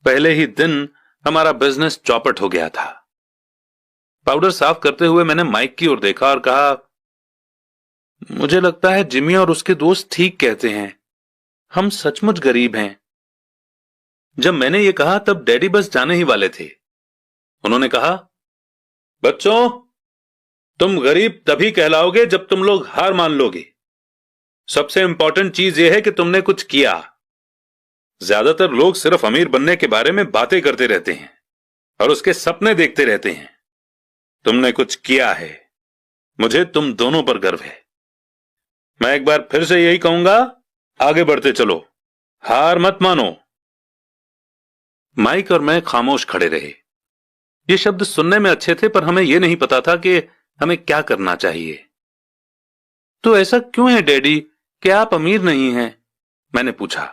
पहले ही दिन हमारा बिजनेस चौपट हो गया था। पाउडर साफ करते हुए मैंने माइक की ओर देखा और कहा, मुझे लगता है जिमी और उसके दोस्त ठीक कहते हैं, हम सचमुच गरीब हैं। जब मैंने ये कहा तब डैडी बस जाने ही वाले थे। उन्होंने कहा, बच्चों, तुम गरीब तभी कहलाओगे जब तुम लोग हार मान लोगे। सबसे इंपॉर्टेंट चीज यह है कि तुमने कुछ किया। ज्यादातर लोग सिर्फ अमीर बनने के बारे में बातें करते रहते हैं और उसके सपने देखते रहते हैं। तुमने कुछ किया है, मुझे तुम दोनों पर गर्व है। मैं एक बार फिर से यही कहूंगा, आगे बढ़ते चलो, हार मत मानो। माइक और मैं खामोश खड़े रहे। ये शब्द सुनने में अच्छे थे, पर हमें यह नहीं पता था कि हमें क्या करना चाहिए। तो ऐसा क्यों है डैडी कि आप अमीर नहीं हैं? मैंने पूछा।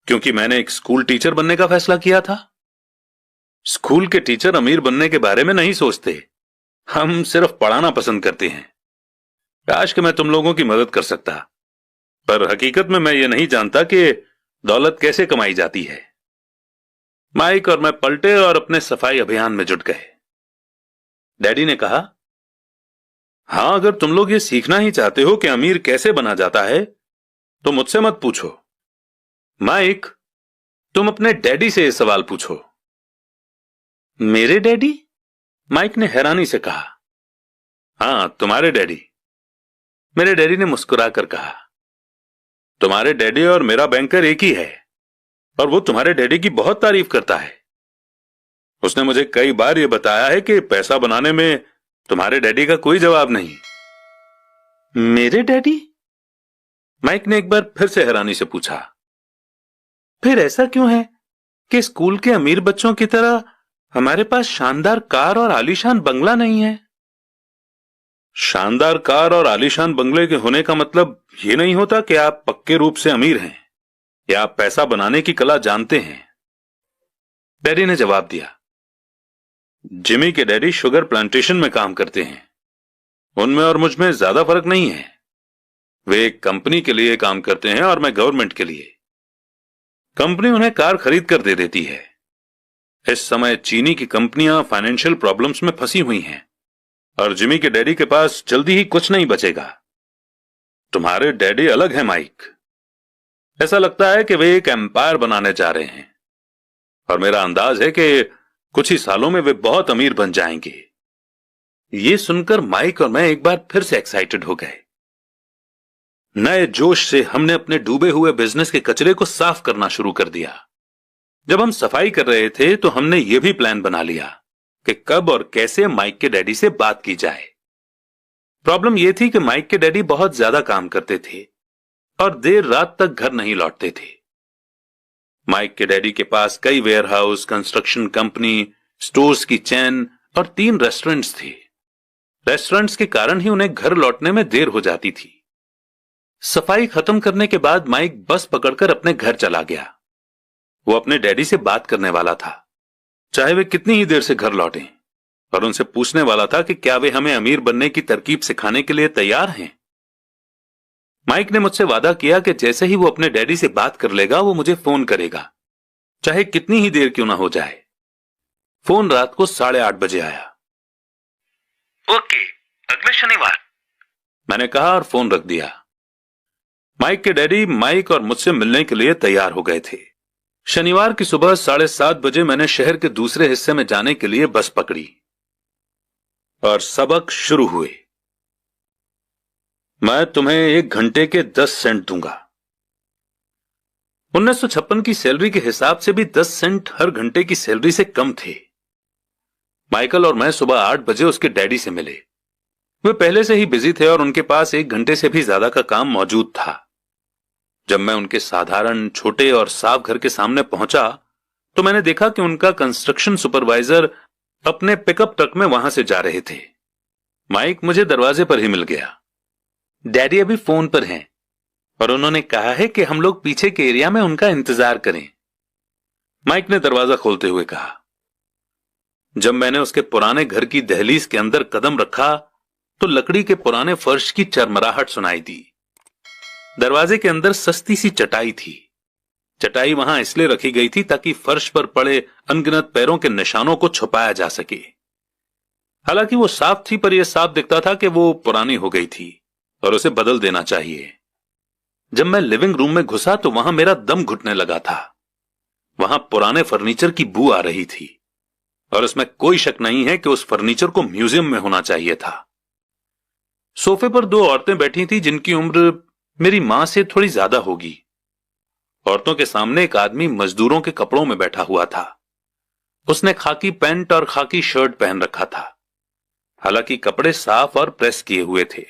क्योंकि मैंने एक स्कूल टीचर बनने का फैसला किया था। स्कूल के टीचर अमीर बनने के बारे में नहीं सोचते, हम सिर्फ पढ़ाना पसंद करते हैं। काश कि मैं तुम लोगों की मदद कर सकता, पर हकीकत में मैं ये नहीं जानता कि दौलत कैसे कमाई जाती है। माइक और मैं पलटे और अपने सफाई अभियान में जुट गए। डैडी ने कहा, हां, अगर तुम लोग ये सीखना ही चाहते हो कि अमीर कैसे बना जाता है तो मुझसे मत पूछो। माइक, तुम अपने डैडी से यह सवाल पूछो। मेरे डैडी? माइक ने हैरानी से कहा। हां, तुम्हारे डैडी। मेरे डैडी ने मुस्कुराकर कहा, तुम्हारे डैडी और मेरा बैंकर एक ही है और वो तुम्हारे डैडी की बहुत तारीफ करता है। उसने मुझे कई बार यह बताया है कि पैसा बनाने में तुम्हारे डैडी का कोई जवाब नहीं। मेरे डैडी? माइक ने एक बार फिर से हैरानी से पूछा। फिर ऐसा क्यों है कि स्कूल के अमीर बच्चों की तरह हमारे पास शानदार कार और आलीशान बंगला नहीं है? शानदार कार और आलीशान बंगले के होने का मतलब यह नहीं होता कि आप पक्के रूप से अमीर हैं या आप पैसा बनाने की कला जानते हैं, डैडी ने जवाब दिया। जिमी के डैडी शुगर प्लांटेशन में काम करते हैं। उनमें और मुझ में ज्यादा फर्क नहीं है। वे एक कंपनी के लिए काम करते हैं और मैं गवर्नमेंट के लिए। कंपनी उन्हें कार खरीद कर दे देती है। इस समय चीनी की कंपनियां फाइनेंशियल प्रॉब्लम्स में फंसी हुई हैं और जिमी के डैडी के पास जल्दी ही कुछ नहीं बचेगा। तुम्हारे डैडी अलग हैं माइक। ऐसा लगता है कि वे एक एम्पायर बनाने जा रहे हैं और मेरा अंदाज है कि कुछ ही सालों में वे बहुत अमीर बन जाएंगे। यह सुनकर माइक और मैं एक बार फिर से एक्साइटेड हो गए। नए जोश से हमने अपने डूबे हुए बिजनेस के कचरे को साफ करना शुरू कर दिया। जब हम सफाई कर रहे थे तो हमने यह भी प्लान बना लिया कि कब और कैसे माइक के डैडी से बात की जाए। प्रॉब्लम यह थी कि माइक के डैडी बहुत ज्यादा काम करते थे और देर रात तक घर नहीं लौटते थे। माइक के डैडी के पास कई वेयरहाउस, कंस्ट्रक्शन कंपनी, स्टोर्स की चेन और 3 रेस्टोरेंट्स थे। रेस्टोरेंट्स के कारण ही उन्हें घर लौटने में देर हो जाती थी। सफाई खत्म करने के बाद माइक बस पकड़कर अपने घर चला गया। वो अपने डैडी से बात करने वाला था, चाहे वे कितनी ही देर से घर लौटें, और उनसे पूछने वाला था कि क्या वे हमें अमीर बनने की तरकीब सिखाने के लिए तैयार हैं। माइक ने मुझसे वादा किया कि जैसे ही वो अपने डैडी से बात कर लेगा वो मुझे फोन करेगा, चाहे कितनी ही देर क्यों ना हो जाए। फोन रात को 8:30 बजे आया। ओके, अगले शनिवार, मैंने कहा और फोन रख दिया। माइक के डैडी माइक और मुझसे मिलने के लिए तैयार हो गए थे। शनिवार की सुबह 7:30 बजे मैंने शहर के दूसरे हिस्से में जाने के लिए बस पकड़ी और सबक शुरू हुए। मैं तुम्हें 1 घंटे के 10 सेंट दूंगा। 1956 की सैलरी के हिसाब से भी 10 सेंट हर घंटे की सैलरी से कम थे। माइकल और मैं सुबह 8 बजे उसके डैडी से मिले। वे पहले से ही बिजी थे और उनके पास 1 घंटे से भी ज्यादा का काम मौजूद था। जब मैं उनके साधारण छोटे और साफ घर के सामने पहुंचा तो मैंने देखा कि उनका कंस्ट्रक्शन सुपरवाइजर अपने पिकअप ट्रक में वहां से जा रहे थे। माइक मुझे दरवाजे पर ही मिल गया। डैडी अभी फोन पर हैं और उन्होंने कहा है कि हम लोग पीछे के एरिया में उनका इंतजार करें, माइक ने दरवाजा खोलते हुए कहा। जब मैंने उसके पुराने घर की दहलीज के अंदर कदम रखा तो लकड़ी के पुराने फर्श की चरमराहट सुनाई दी। दरवाजे के अंदर सस्ती सी चटाई थी। चटाई वहां इसलिए रखी गई थी ताकि फर्श पर पड़े अनगिनत पैरों के निशानों को छुपाया जा सके। हालांकि वो साफ थी, पर यह साफ दिखता था कि वो पुरानी हो गई थी और उसे बदल देना चाहिए। जब मैं लिविंग रूम में घुसा तो वहां मेरा दम घुटने लगा था। वहां पुराने फर्नीचर की बू आ रही थी और इसमें कोई शक नहीं है कि उस फर्नीचर को म्यूजियम में होना चाहिए था। सोफे पर 2 औरतें बैठी थीं जिनकी उम्र मेरी मां से थोड़ी ज्यादा होगी। औरतों के सामने एक आदमी मजदूरों के कपड़ों में बैठा हुआ था। उसने खाकी पैंट और खाकी शर्ट पहन रखा था। हालांकि कपड़े साफ और प्रेस किए हुए थे।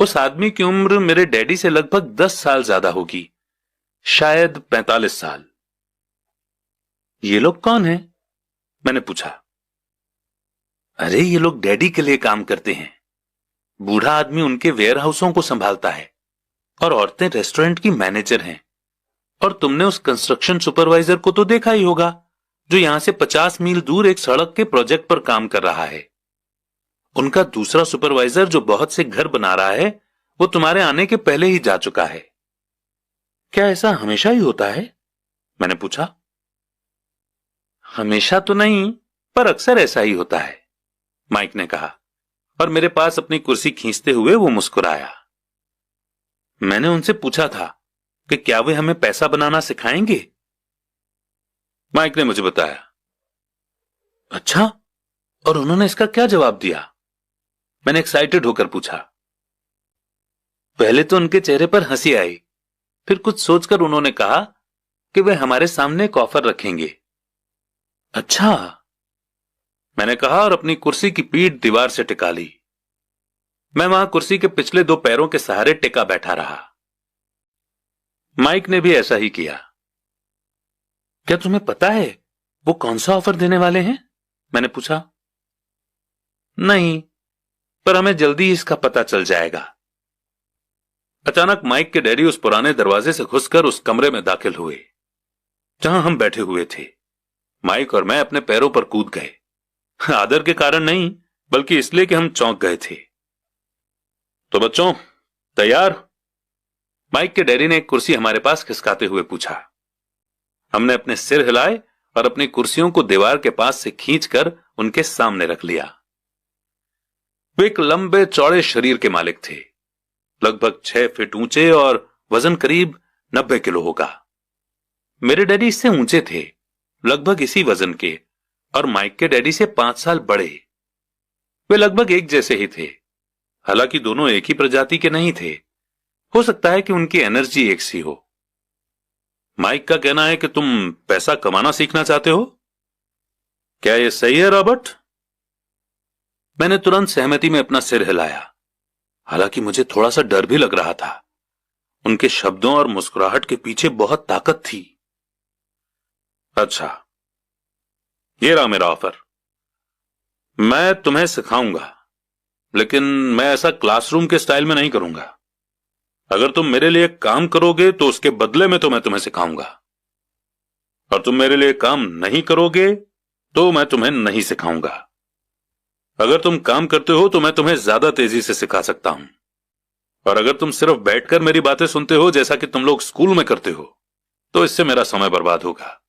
उस आदमी की उम्र मेरे डैडी से लगभग 10 साल ज्यादा होगी, शायद 45 साल। ये लोग कौन हैं? मैंने पूछा। अरे ये लोग डैडी के लिए काम करते हैं। बूढ़ा आदमी उनके वेयर हाउसों को संभालता है और औरतें रेस्टोरेंट की मैनेजर हैं। और तुमने उस कंस्ट्रक्शन सुपरवाइजर को तो देखा ही होगा जो यहां से 50 मील दूर एक सड़क के प्रोजेक्ट पर काम कर रहा है। उनका दूसरा सुपरवाइजर जो बहुत से घर बना रहा है वो तुम्हारे आने के पहले ही जा चुका है। क्या ऐसा हमेशा ही होता है? मैंने पूछा। हमेशा तो नहीं, पर अक्सर ऐसा ही होता है, माइक ने कहा और मेरे पास अपनी कुर्सी खींचते हुए वो मुस्कुराया। मैंने उनसे पूछा था कि क्या वे हमें पैसा बनाना सिखाएंगे। माइक ने मुझे बताया। अच्छा, और उन्होंने इसका क्या जवाब दिया? मैंने एक्साइटेड होकर पूछा। पहले तो उनके चेहरे पर हंसी आई, फिर कुछ सोचकर उन्होंने कहा कि वे हमारे सामने एक ऑफर रखेंगे। अच्छा, मैंने कहा और अपनी कुर्सी की पीठ दीवार से टिका ली। मैं वहां कुर्सी के पिछले 2 पैरों के सहारे टिका बैठा रहा। माइक ने भी ऐसा ही किया। क्या तुम्हें पता है वो कौन सा ऑफर देने वाले हैं? मैंने पूछा। नहीं, पर हमें जल्दी ही इसका पता चल जाएगा। अचानक माइक के डैडी उस पुराने दरवाजे से घुसकर उस कमरे में दाखिल हुए जहां हम बैठे हुए थे। माइक और मैं अपने पैरों पर कूद गए, आदर के कारण नहीं बल्कि इसलिए कि हम चौंक गए थे। तो बच्चों, तैयार? माइक के डैडी ने एक कुर्सी हमारे पास खिसकाते हुए पूछा। हमने अपने सिर हिलाए और अपनी कुर्सियों को दीवार के पास से खींचकर उनके सामने रख लिया। वे एक लंबे चौड़े शरीर के मालिक थे, लगभग 6 फीट ऊंचे और वजन करीब 90 किलो होगा। मेरे डैडी इससे ऊंचे थे, लगभग इसी वजन के, और माइक के डैडी से 5 साल बड़े। वे लगभग एक जैसे ही थे, हालांकि दोनों एक ही प्रजाति के नहीं थे। हो सकता है कि उनकी एनर्जी एक सी हो। माइक का कहना है कि तुम पैसा कमाना सीखना चाहते हो। क्या यह सही है रॉबर्ट? मैंने तुरंत सहमति में अपना सिर हिलाया। हालांकि मुझे थोड़ा सा डर भी लग रहा था। उनके शब्दों और मुस्कुराहट के पीछे बहुत ताकत थी। अच्छा, ये रहा मेरा ऑफर। मैं तुम्हें सिखाऊंगा, लेकिन मैं ऐसा क्लासरूम के स्टाइल में नहीं करूंगा। अगर तुम मेरे लिए काम करोगे तो उसके बदले में तो मैं तुम्हें सिखाऊंगा, और तुम मेरे लिए काम नहीं करोगे तो मैं तुम्हें नहीं सिखाऊंगा। अगर तुम काम करते हो तो मैं तुम्हें ज्यादा तेजी से सिखा सकता हूं, और अगर तुम सिर्फ बैठकर मेरी बातें सुनते हो जैसा कि तुम लोग स्कूल में करते हो तो इससे मेरा समय बर्बाद होगा।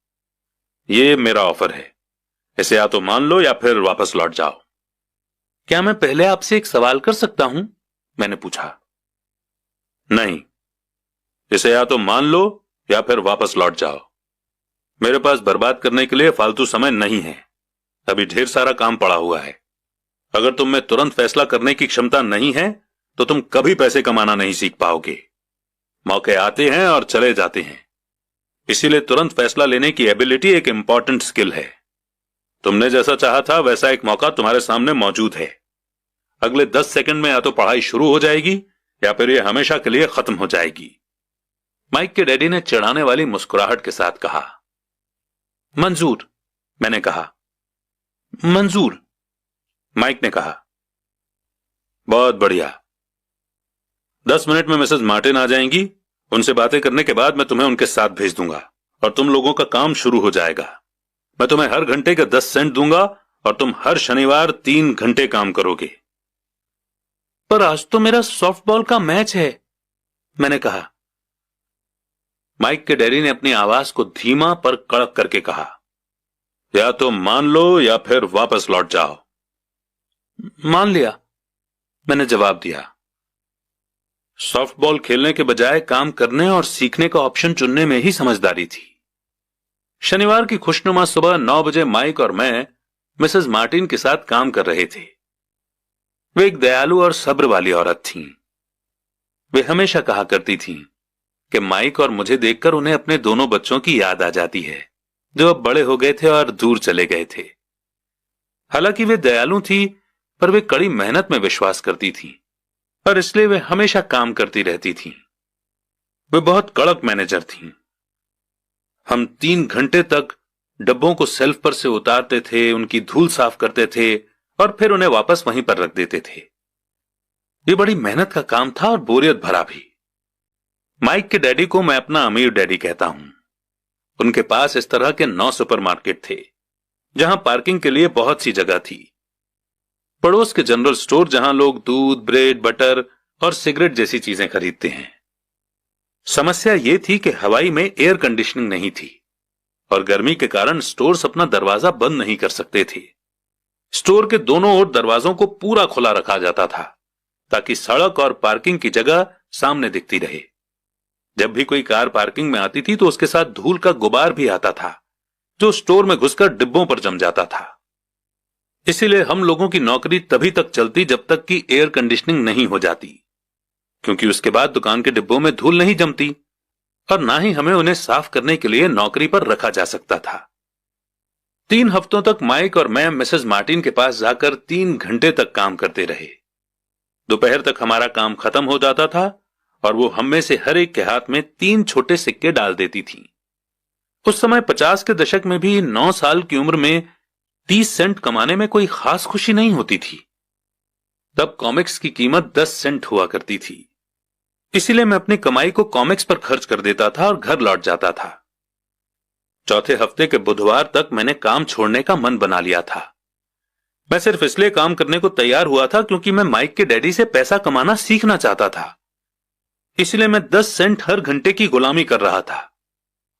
ये मेरा ऑफर है, इसे या तो मान लो या फिर वापस लौट जाओ। क्या मैं पहले आपसे एक सवाल कर सकता हूं? मैंने पूछा। नहीं, इसे या तो मान लो या फिर वापस लौट जाओ। मेरे पास बर्बाद करने के लिए फालतू समय नहीं है। अभी ढेर सारा काम पड़ा हुआ है। अगर तुम में तुरंत फैसला करने की क्षमता नहीं है तो तुम कभी पैसे कमाना नहीं सीख पाओगे। मौके आते हैं और चले जाते हैं, इसीलिए तुरंत फैसला लेने की एबिलिटी एक इंपॉर्टेंट स्किल है। तुमने जैसा चाहा था वैसा एक मौका तुम्हारे सामने मौजूद है। अगले 10 सेकंड में या तो पढ़ाई शुरू हो जाएगी या फिर यह हमेशा के लिए खत्म हो जाएगी। माइक के डैडी ने चिढ़ाने वाली मुस्कुराहट के साथ कहा। मंजूर, मैंने कहा। मंजूर, माइक ने कहा। बहुत बढ़िया। 10 मिनट में मिसेस मार्टिन आ जाएंगी। उनसे बातें करने के बाद मैं तुम्हें उनके साथ भेज दूंगा और तुम लोगों का काम शुरू हो जाएगा। मैं तुम्हें हर घंटे के 10 सेंट दूंगा और तुम हर शनिवार 3 घंटे काम करोगे। पर आज तो मेरा सॉफ्टबॉल का मैच है, मैंने कहा। माइक के डैडी ने अपनी आवाज को धीमा पर कड़क करके कहा, या तो मान लो या फिर वापस लौट जाओ। मान लिया, मैंने जवाब दिया। सॉफ्टबॉल खेलने के बजाय काम करने और सीखने का ऑप्शन चुनने में ही समझदारी थी। शनिवार की खुशनुमा सुबह 9 बजे माइक और मैं मिसेस मार्टिन के साथ काम कर रहे थे। वे एक दयालु और सब्र वाली औरत थीं। वे हमेशा कहा करती थीं कि माइक और मुझे देखकर उन्हें अपने दोनों बच्चों की याद आ जाती है जो अब बड़े हो गए थे और दूर चले गए थे। हालांकि वे दयालु थी, पर वे कड़ी मेहनत में विश्वास करती थीं और इसलिए वे हमेशा काम करती रहती थीं। वे बहुत कड़क मैनेजर थीं। हम 3 घंटे तक डब्बों को सेल्फ पर से उतारते थे, उनकी धूल साफ करते थे और फिर उन्हें वापस वहीं पर रख देते थे। ये बड़ी मेहनत का काम था और बोरियत भरा भी। माइक के डैडी को मैं अपना अमीर डैडी कहता हूं। उनके पास इस तरह के 9 सुपरमार्केट थे जहां पार्किंग के लिए बहुत सी जगह थी। पड़ोस के जनरल स्टोर जहां लोग दूध, ब्रेड, बटर और सिगरेट जैसी चीजें खरीदते हैं। समस्या यह थी कि हवाई में एयर कंडीशनिंग नहीं थी और गर्मी के कारण स्टोर्स अपना दरवाजा बंद नहीं कर सकते थे। स्टोर के दोनों ओर दरवाजों को पूरा खुला रखा जाता था ताकि सड़क और पार्किंग की जगह सामने दिखती रहे। जब भी कोई कार पार्किंग में आती थी तो उसके साथ धूल का गुबार भी आता था जो स्टोर में घुसकर डिब्बों पर जम जाता था। इसीलिए हम लोगों की नौकरी तभी तक चलती जब तक कि एयर कंडीशनिंग नहीं हो जाती, क्योंकि उसके बाद दुकान के डिब्बों में धूल नहीं जमती और ना ही हमें उन्हें साफ करने के लिए नौकरी पर रखा जा सकता था। 3 हफ्तों तक माइक और मैं मिसेस मार्टिन के पास जाकर 3 घंटे तक काम करते रहे। दोपहर तक हमारा काम खत्म हो जाता था और वो हम में से हर एक के हाथ में 3 छोटे सिक्के डाल देती थी। उस समय 50 के दशक में भी 9 साल की उम्र में 30 सेंट कमाने में कोई खास खुशी नहीं होती थी। तब कॉमिक्स की कीमत 10 सेंट हुआ करती थी। इसीलिए मैं अपनी कमाई को कॉमिक्स पर खर्च कर देता था और घर लौट जाता था। चौथे हफ्ते के बुधवार तक मैंने काम छोड़ने का मन बना लिया था। मैं सिर्फ इसलिए काम करने को तैयार हुआ था क्योंकि मैं माइक के डैडी से पैसा कमाना सीखना चाहता था। इसलिए मैं 10 सेंट हर घंटे की गुलामी कर रहा था।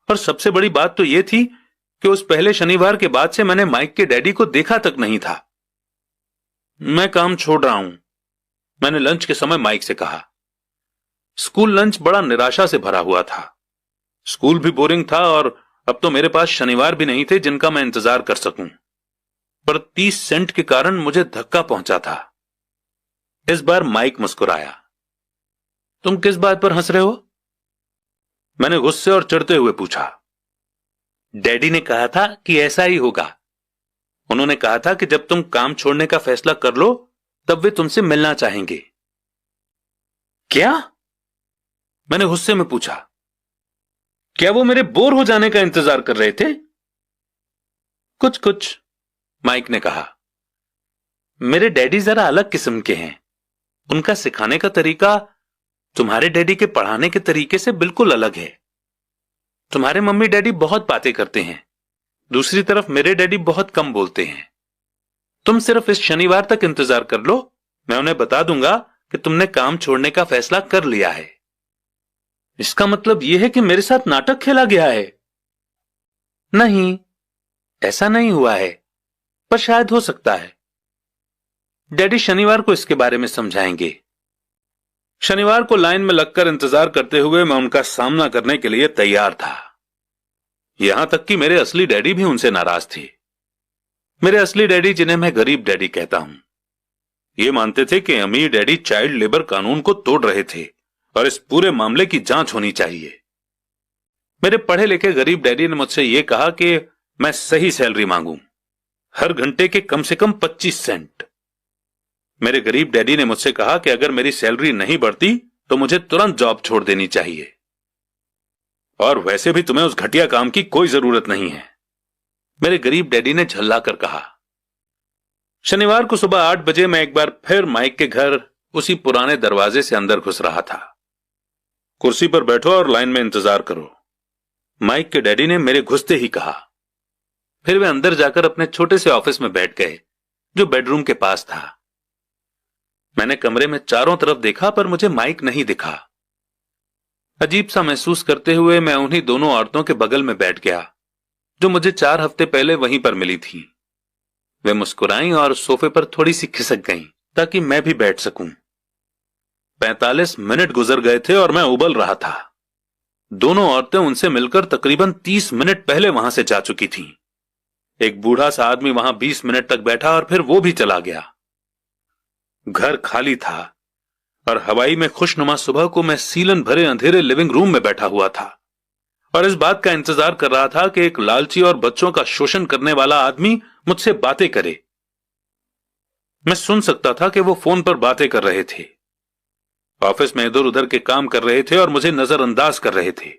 और सबसे बड़ी बात तो यह थी कि उस पहले शनिवार के बाद से मैंने माइक के डैडी को देखा तक नहीं था। मैं काम छोड़ रहा हूं, मैंने लंच के समय माइक से कहा। स्कूल लंच बड़ा निराशा से भरा हुआ था। स्कूल भी बोरिंग था और अब तो मेरे पास शनिवार भी नहीं थे जिनका मैं इंतजार कर सकूं। पर 30 सेंट के कारण मुझे धक्का पहुंचा था। इस बार माइक मुस्कुराया। तुम किस बात पर हंस रहे हो? मैंने गुस्से और चिढ़ते हुए पूछा। डैडी ने कहा था कि ऐसा ही होगा। उन्होंने कहा था कि जब तुम काम छोड़ने का फैसला कर लो तब वे तुमसे मिलना चाहेंगे। क्या? मैंने गुस्से में पूछा। क्या वो मेरे बोर हो जाने का इंतजार कर रहे थे? कुछ कुछ, माइक ने कहा। मेरे डैडी जरा अलग किस्म के हैं। उनका सिखाने का तरीका तुम्हारे डैडी के पढ़ाने के तरीके से बिल्कुल अलग है। तुम्हारे मम्मी डैडी बहुत बातें करते हैं, दूसरी तरफ मेरे डैडी बहुत कम बोलते हैं। तुम सिर्फ इस शनिवार तक इंतजार कर लो, मैं उन्हें बता दूंगा कि तुमने काम छोड़ने का फैसला कर लिया है। इसका मतलब यह है कि मेरे साथ नाटक खेला गया है? नहीं, ऐसा नहीं हुआ है। पर शायद हो सकता है। डैडी शनिवार को इसके बारे में समझाएंगे। शनिवार को लाइन में लगकर इंतजार करते हुए मैं उनका सामना करने के लिए तैयार था। यहां तक कि मेरे असली डैडी भी उनसे नाराज थे। मेरे असली डैडी, जिन्हें मैं गरीब डैडी कहता हूं, ये मानते थे कि अमीर डैडी चाइल्ड लेबर कानून को तोड़ रहे थे और इस पूरे मामले की जांच होनी चाहिए। मेरे पढ़े लिखे गरीब डैडी ने मुझसे यह कहा कि मैं सही सैलरी मांगूं, हर घंटे के कम से कम 25 सेंट। मेरे गरीब डैडी ने मुझसे कहा कि अगर मेरी सैलरी नहीं बढ़ती तो मुझे तुरंत जॉब छोड़ देनी चाहिए, और वैसे भी तुम्हें उस घटिया काम की कोई जरूरत नहीं है, मेरे गरीब डैडी ने झल्लाकर कहा। शनिवार को सुबह 8 बजे मैं एक बार फिर माइक के घर उसी पुराने दरवाजे से अंदर घुस रहा था। कुर्सी पर बैठो और लाइन में इंतजार करो, माइक के डैडी ने मेरे घुसते ही कहा। फिर वे अंदर जाकर अपने छोटे से ऑफिस में बैठ गए जो बेडरूम के पास था। मैंने कमरे में चारों तरफ देखा पर मुझे माइक नहीं दिखा। अजीब सा महसूस करते हुए मैं उन्हीं दोनों औरतों के बगल में बैठ गया जो मुझे 4 हफ्ते पहले वहीं पर मिली थी। वे मुस्कुराईं और सोफे पर थोड़ी सी खिसक गईं ताकि मैं भी बैठ सकूं। 45 मिनट गुजर गए थे और मैं उबल रहा था। दोनों औरतें उनसे मिलकर तकरीबन 30 मिनट पहले वहां से जा चुकी थीं। एक बूढ़ा सा आदमी वहां 20 मिनट तक बैठा और फिर वो भी चला गया। घर खाली था और हवाई में खुशनुमा सुबह को मैं सीलन भरे अंधेरे लिविंग रूम में बैठा हुआ था और इस बात का इंतजार कर रहा था कि एक लालची और बच्चों का शोषण करने वाला आदमी मुझसे बातें करे। मैं सुन सकता था कि वो फोन पर बातें कर रहे थे, ऑफिस में इधर उधर के काम कर रहे थे और मुझे नजरअंदाज कर रहे थे।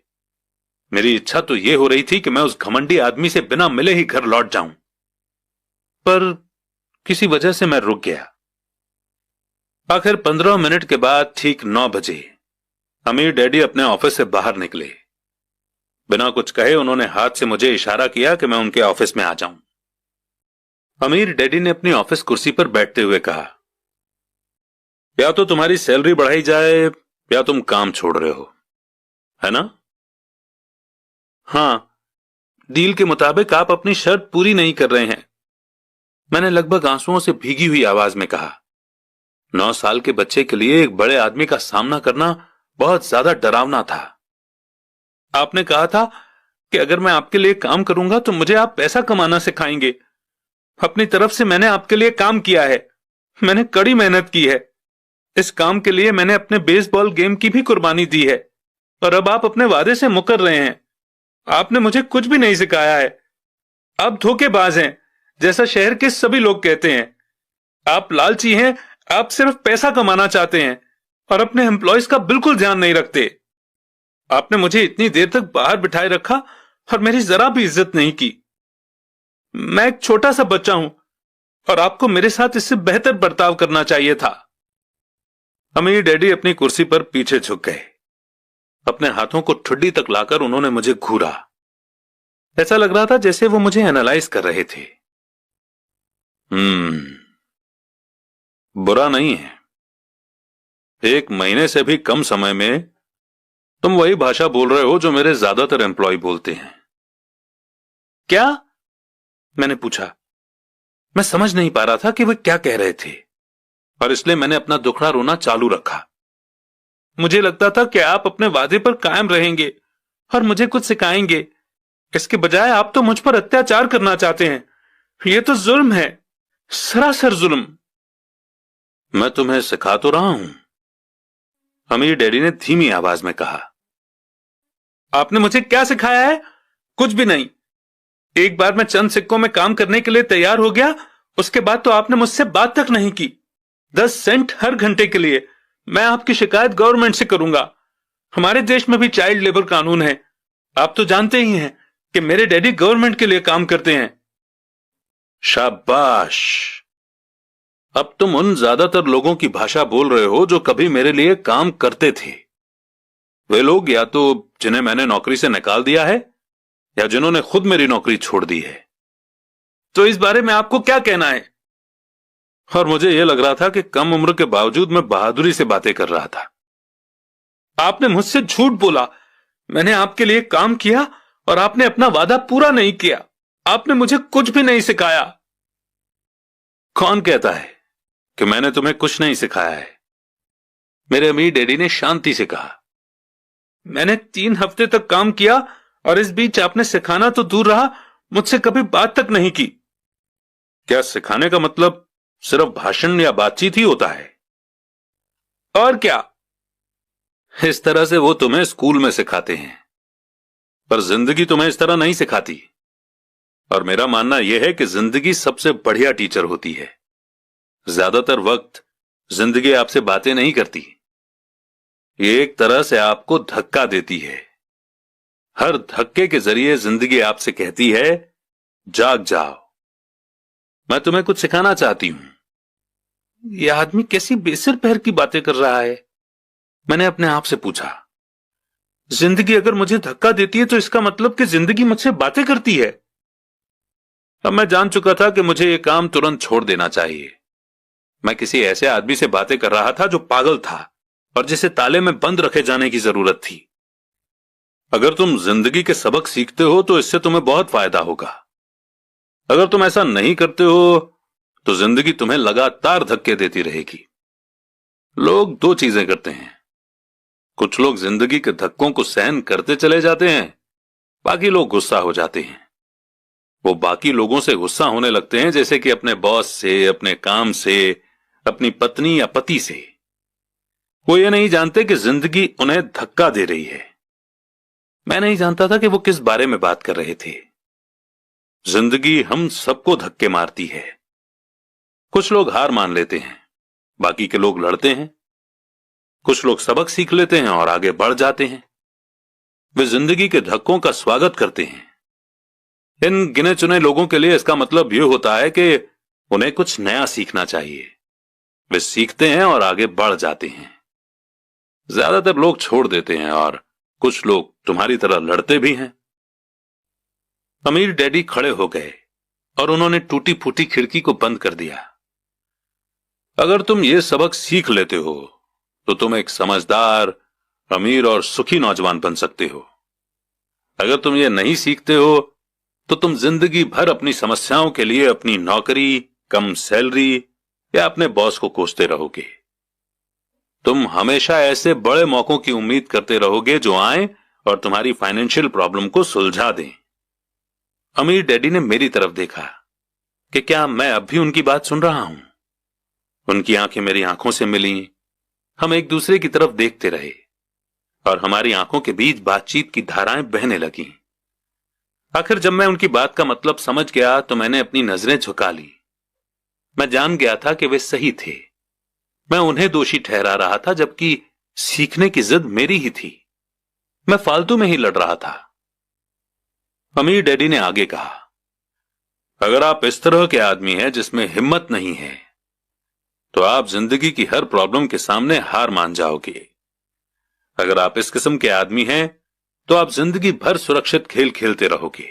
मेरी इच्छा तो यह हो रही थी कि मैं उस घमंडी आदमी से बिना मिले ही घर लौट जाऊं, पर किसी वजह से मैं रुक गया। आखिर 15 मिनट के बाद ठीक 9 बजे अमीर डैडी अपने ऑफिस से बाहर निकले। बिना कुछ कहे उन्होंने हाथ से मुझे इशारा किया कि मैं उनके ऑफिस में आ जाऊं। अमीर डैडी ने अपनी ऑफिस कुर्सी पर बैठते हुए कहा, या तो तुम्हारी सैलरी बढ़ाई जाए या तुम काम छोड़ रहे हो, है ना? हां, डील के मुताबिक आप अपनी शर्त पूरी नहीं कर रहे हैं, मैंने लगभग आंसुओं से भीगी हुई आवाज में कहा। 9 साल के बच्चे के लिए एक बड़े आदमी का सामना करना बहुत ज्यादा डरावना था। आपने कहा था कि अगर मैं आपके लिए काम करूंगा तो मुझे आप पैसा कमाना सिखाएंगे। अपनी तरफ से मैंने आपके लिए काम किया है, मैंने कड़ी मेहनत की है। इस काम के लिए मैंने अपने बेसबॉल गेम की भी कुर्बानी दी है और अब आप अपने वादे से मुकर रहे हैं। आपने मुझे कुछ भी नहीं सिखाया है। आप धोखेबाज हैं, जैसा शहर के सभी लोग कहते हैं। आप लालची हैं, आप सिर्फ पैसा कमाना चाहते हैं और अपने एम्प्लॉयज का बिल्कुल ध्यान नहीं रखते। आपने मुझे इतनी देर तक बाहर बिठाए रखा और मेरी जरा भी इज्जत नहीं की। मैं एक छोटा सा बच्चा हूं और आपको मेरे साथ इससे बेहतर बर्ताव करना चाहिए था। अमीर डैडी अपनी कुर्सी पर पीछे झुक गए। अपने हाथों को ठुड्डी तक लाकर उन्होंने मुझे घूरा। ऐसा लग रहा था जैसे वो मुझे एनालाइज कर रहे थे। बुरा नहीं है, 1 महीने से भी कम समय में तुम वही भाषा बोल रहे हो जो मेरे ज्यादातर एम्प्लॉय बोलते हैं। क्या? मैंने पूछा। मैं समझ नहीं पा रहा था कि वे क्या कह रहे थे और इसलिए मैंने अपना दुखड़ा रोना चालू रखा। मुझे लगता था कि आप अपने वादे पर कायम रहेंगे और मुझे कुछ सिखाएंगे। इसके बजाय आप तो मुझ पर अत्याचार करना चाहते हैं। यह तो जुल्म है, सरासर जुल्म। मैं तुम्हें सिखा तो रहा हूं, अमीर डैडी ने धीमी आवाज में कहा। आपने मुझे क्या सिखाया है? कुछ भी नहीं। एक बार मैं चंद सिक्कों में काम करने के लिए तैयार हो गया, उसके बाद तो आपने मुझसे बात तक नहीं की। 10 सेंट हर घंटे के लिए। मैं आपकी शिकायत गवर्नमेंट से करूंगा। हमारे देश में भी चाइल्ड लेबर कानून है। आप तो जानते ही हैं कि मेरे डैडी गवर्नमेंट के लिए काम करते हैं। शाबाश, अब तुम उन ज्यादातर लोगों की भाषा बोल रहे हो जो कभी मेरे लिए काम करते थे। वे लोग या तो जिन्हें मैंने नौकरी से निकाल दिया है या जिन्होंने खुद मेरी नौकरी छोड़ दी है। तो इस बारे में आपको क्या कहना है? और मुझे यह लग रहा था कि कम उम्र के बावजूद मैं बहादुरी से बातें कर रहा था। आपने मुझसे झूठ बोला। मैंने आपके लिए काम किया और आपने अपना वादा पूरा नहीं किया। आपने मुझे कुछ भी नहीं सिखाया। कौन कहता है कि मैंने तुम्हें कुछ नहीं सिखाया है? मेरे अमीर डैडी ने शांति से कहा। मैंने 3 हफ्ते तक काम किया और इस बीच आपने सिखाना तो दूर रहा, मुझसे कभी बात तक नहीं की। क्या सिखाने का मतलब सिर्फ भाषण या बातचीत ही होता है? और क्या? इस तरह से वो तुम्हें स्कूल में सिखाते हैं, पर जिंदगी तुम्हें इस तरह नहीं सिखाती। और मेरा मानना यह है कि जिंदगी सबसे बढ़िया टीचर होती है। ज्यादातर वक्त जिंदगी आपसे बातें नहीं करती, ये एक तरह से आपको धक्का देती है। हर धक्के के जरिए जिंदगी आपसे कहती है, जाग जाओ, मैं तुम्हें कुछ सिखाना चाहती हूं। यह आदमी कैसी बेसिर पैर की बातें कर रहा है? मैंने अपने आप से पूछा। जिंदगी अगर मुझे धक्का देती है तो इसका मतलब कि जिंदगी मुझसे बातें करती है। अब मैं जान चुका था कि मुझे यह काम तुरंत छोड़ देना चाहिए। मैं किसी ऐसे आदमी से बातें कर रहा था जो पागल था और जिसे ताले में बंद रखे जाने की जरूरत थी। अगर तुम जिंदगी के सबक सीखते हो तो इससे तुम्हें बहुत फायदा होगा। अगर तुम ऐसा नहीं करते हो तो जिंदगी तुम्हें लगातार धक्के देती रहेगी। लोग 2 चीजें करते हैं। कुछ लोग जिंदगी के धक्कों को सहन करते चले जाते हैं, बाकी लोग गुस्सा हो जाते हैं। वो बाकी लोगों से गुस्सा होने लगते हैं, जैसे कि अपने बॉस से, अपने काम से, अपनी पत्नी या पति से। वो ये नहीं जानते कि जिंदगी उन्हें धक्का दे रही है। मैं नहीं जानता था कि वो किस बारे में बात कर रहे थे। जिंदगी हम सबको धक्के मारती है। कुछ लोग हार मान लेते हैं, बाकी के लोग लड़ते हैं। कुछ लोग सबक सीख लेते हैं और आगे बढ़ जाते हैं। वे जिंदगी के धक्कों का स्वागत करते हैं। इन गिने चुने लोगों के लिए इसका मतलब यह होता है कि उन्हें कुछ नया सीखना चाहिए। वे सीखते हैं और आगे बढ़ जाते हैं। ज्यादातर लोग छोड़ देते हैं और कुछ लोग तुम्हारी तरह लड़ते भी हैं। अमीर डैडी खड़े हो गए और उन्होंने टूटी फूटी खिड़की को बंद कर दिया। अगर तुम ये सबक सीख लेते हो तो तुम एक समझदार, अमीर और सुखी नौजवान बन सकते हो। अगर तुम ये नहीं सीखते हो तो तुम जिंदगी भर अपनी समस्याओं के लिए अपनी नौकरी, कम सैलरी या अपने बॉस को कोसते रहोगे। तुम हमेशा ऐसे बड़े मौकों की उम्मीद करते रहोगे जो आए और तुम्हारी फाइनेंशियल प्रॉब्लम को सुलझा दें। अमीर डैडी ने मेरी तरफ देखा कि क्या मैं अब भी उनकी बात सुन रहा हूं। उनकी आंखें मेरी आंखों से मिलीं। हम एक दूसरे की तरफ देखते रहे और हमारी आंखों के बीच बातचीत की धाराएं बहने लगीं। आखिर जब मैं उनकी बात का मतलब समझ गया तो मैंने अपनी नजरें झुका ली। मैं जान गया था कि वे सही थे। मैं उन्हें दोषी ठहरा रहा था, जबकि सीखने की जिद मेरी ही थी। मैं फालतू में ही लड़ रहा था। अमीर डैडी ने आगे कहा, अगर आप इस तरह के आदमी हैं जिसमें हिम्मत नहीं है तो आप जिंदगी की हर प्रॉब्लम के सामने हार मान जाओगे। अगर आप इस किस्म के आदमी हैं तो आप जिंदगी भर सुरक्षित खेल खेलते रहोगे,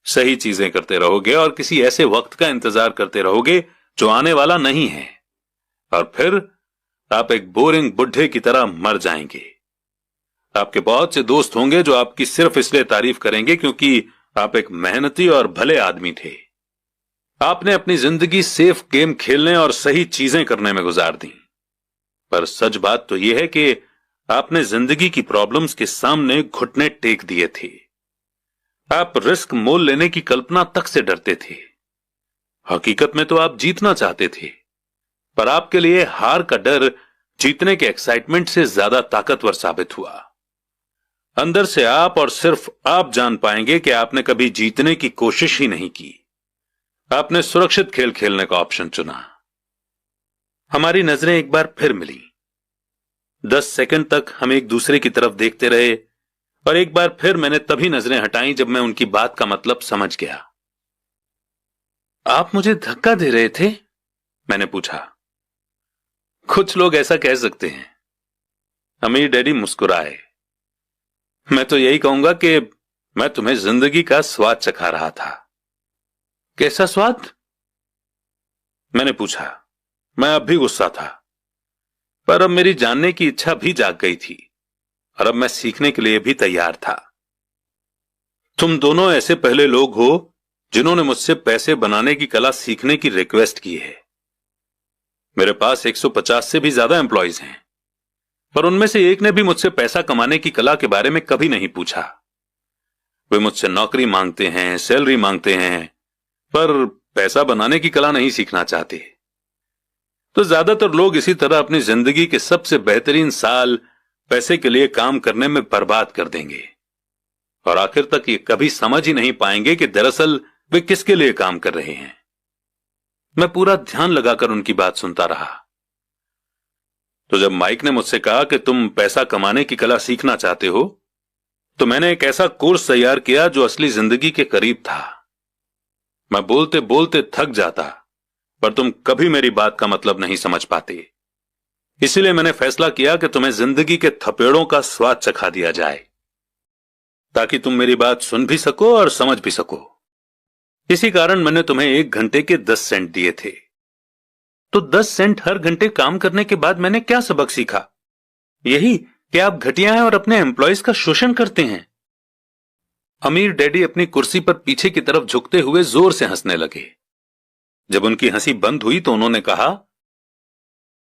सही चीजें करते रहोगे और किसी ऐसे वक्त का इंतजार करते रहोगे जो आने वाला नहीं है, और फिर आप एक बोरिंग बुढ़े की तरह मर जाएंगे। आपके बहुत से दोस्त होंगे जो आपकी सिर्फ इसलिए तारीफ करेंगे क्योंकि आप एक मेहनती और भले आदमी थे। आपने अपनी जिंदगी सेफ गेम खेलने और सही चीजें करने में गुजार दी। पर सच बात तो यह है कि आपने जिंदगी की प्रॉब्लम्स के सामने घुटने टेक दिए थे। आप रिस्क मोल लेने की कल्पना तक से डरते थे। हकीकत में तो आप जीतना चाहते थे, पर आपके लिए हार का डर जीतने के एक्साइटमेंट से ज्यादा ताकतवर साबित हुआ। अंदर से आप और सिर्फ आप जान पाएंगे कि आपने कभी जीतने की कोशिश ही नहीं की। आपने सुरक्षित खेल खेलने का ऑप्शन चुना। हमारी नजरें एक बार फिर मिली। 10 सेकंड तक हम एक दूसरे की तरफ देखते रहे और एक बार फिर मैंने तभी नजरें हटाई जब मैं उनकी बात का मतलब समझ गया। आप मुझे धक्का दे रहे थे? मैंने पूछा। कुछ लोग ऐसा कह सकते हैं। अमीर डैडी मुस्कुराए। मैं तो यही कहूंगा कि मैं तुम्हें जिंदगी का स्वाद चखा रहा था। कैसा स्वाद? मैंने पूछा। मैं अब भी गुस्सा था, पर अब मेरी जानने की इच्छा भी जाग गई थी और अब मैं सीखने के लिए भी तैयार था। तुम दोनों ऐसे पहले लोग हो जिन्होंने मुझसे पैसे बनाने की कला सीखने की रिक्वेस्ट की है। मेरे पास 150 से भी ज्यादा एम्प्लॉइज हैं, पर उनमें से एक ने भी मुझसे पैसा कमाने की कला के बारे में कभी नहीं पूछा। वे मुझसे नौकरी मांगते हैं, सैलरी मांगते हैं, पर पैसा बनाने की कला नहीं सीखना चाहते। तो ज्यादातर लोग इसी तरह अपनी जिंदगी के सबसे बेहतरीन साल पैसे के लिए काम करने में बर्बाद कर देंगे और आखिर तक ये कभी समझ ही नहीं पाएंगे कि दरअसल वे किसके लिए काम कर रहे हैं। मैं पूरा ध्यान लगाकर उनकी बात सुनता रहा। तो जब माइक ने मुझसे कहा कि तुम पैसा कमाने की कला सीखना चाहते हो, तो मैंने एक ऐसा कोर्स तैयार किया जो असली जिंदगी के करीब था। मैं बोलते बोलते थक जाता, पर तुम कभी मेरी बात का मतलब नहीं समझ पाते। इसलिए मैंने फैसला किया कि तुम्हें जिंदगी के थपेड़ों का स्वाद चखा दिया जाए, ताकि तुम मेरी बात सुन भी सको और समझ भी सको। इसी कारण मैंने तुम्हें 1 घंटे के 10 सेंट दिए थे। तो 10 सेंट हर घंटे काम करने के बाद मैंने क्या सबक सीखा? यही कि आप घटिया हैं और अपने एम्प्लॉयज का शोषण करते हैं। अमीर डैडी अपनी कुर्सी पर पीछे की तरफ झुकते हुए जोर से हंसने लगे। जब उनकी हंसी बंद हुई तो उन्होंने कहा,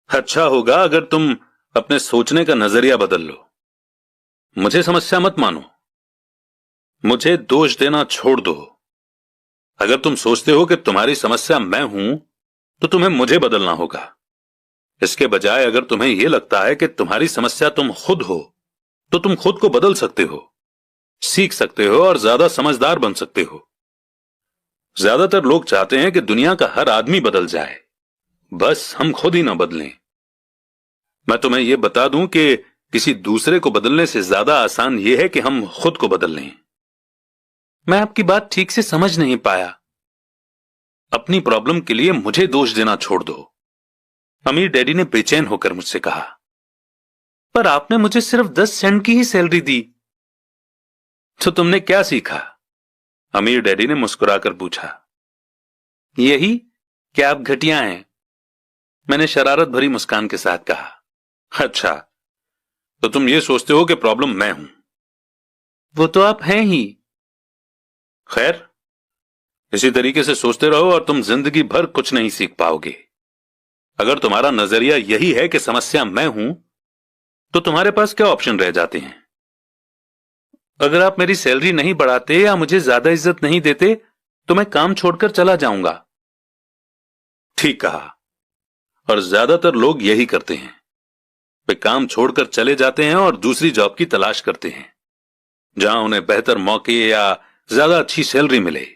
अच्छा होगा अगर तुम अपने सोचने का नजरिया बदल लो। मुझे समस्या मत मानो, मुझे दोष देना छोड़ दो। अगर तुम सोचते हो कि तुम्हारी समस्या मैं हूं, तो तुम्हें मुझे बदलना होगा। इसके बजाय अगर तुम्हें यह लगता है कि तुम्हारी समस्या तुम खुद हो, तो तुम खुद को बदल सकते हो, सीख सकते हो और ज्यादा समझदार बन सकते हो। ज्यादातर लोग चाहते हैं कि दुनिया का हर आदमी बदल जाए, बस हम खुद ही ना बदलें। मैं तुम्हें यह बता दूं कि किसी दूसरे को बदलने से ज्यादा आसान यह है कि हम खुद को बदल लें। मैं आपकी बात ठीक से समझ नहीं पाया। अपनी प्रॉब्लम के लिए मुझे दोष देना छोड़ दो, अमीर डैडी ने बेचैन होकर मुझसे कहा। पर आपने मुझे सिर्फ 10 सेंट की ही सैलरी दी, तो तुमने क्या सीखा? अमीर डैडी ने मुस्कुराकर पूछा। यही कि आप घटिया हैं, मैंने शरारत भरी मुस्कान के साथ कहा। अच्छा, तो तुम ये सोचते हो कि प्रॉब्लम मैं हूं? वो तो आप हैं ही। खैर, इसी तरीके से सोचते रहो और तुम जिंदगी भर कुछ नहीं सीख पाओगे। अगर तुम्हारा नजरिया यही है कि समस्या मैं हूं, तो तुम्हारे पास क्या ऑप्शन रह जाते हैं? अगर आप मेरी सैलरी नहीं बढ़ाते या मुझे ज्यादा इज्जत नहीं देते, तो मैं काम छोड़कर चला जाऊंगा। ठीक कहा, और ज्यादातर लोग यही करते हैं। वे काम छोड़कर चले जाते हैं और दूसरी जॉब की तलाश करते हैं, जहां उन्हें बेहतर मौके या ज्यादा अच्छी सैलरी मिले।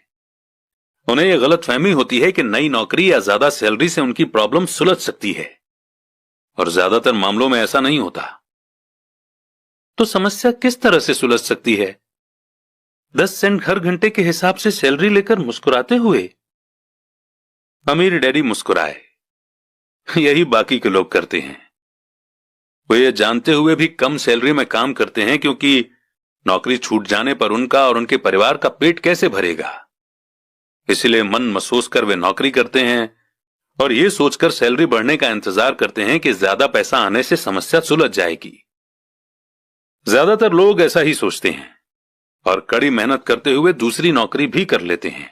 उन्हें यह गलतफहमी होती है कि नई नौकरी या ज्यादा सैलरी से उनकी प्रॉब्लम सुलझ सकती है, और ज्यादातर मामलों में ऐसा नहीं होता। तो समस्या किस तरह से सुलझ सकती है? 10 सेंट हर घंटे के हिसाब से सैलरी लेकर मुस्कुराते हुए? अमीर डैडी मुस्कुराए। यही बाकी के लोग करते हैं। वे ये जानते हुए भी कम सैलरी में काम करते हैं, क्योंकि नौकरी छूट जाने पर उनका और उनके परिवार का पेट कैसे भरेगा। इसलिए मन महसूस कर वे नौकरी करते हैं और ये सोचकर सैलरी बढ़ने का इंतजार करते हैं कि ज्यादा पैसा आने से समस्या सुलझ जाएगी। ज्यादातर लोग ऐसा ही सोचते हैं और कड़ी मेहनत करते हुए दूसरी नौकरी भी कर लेते हैं,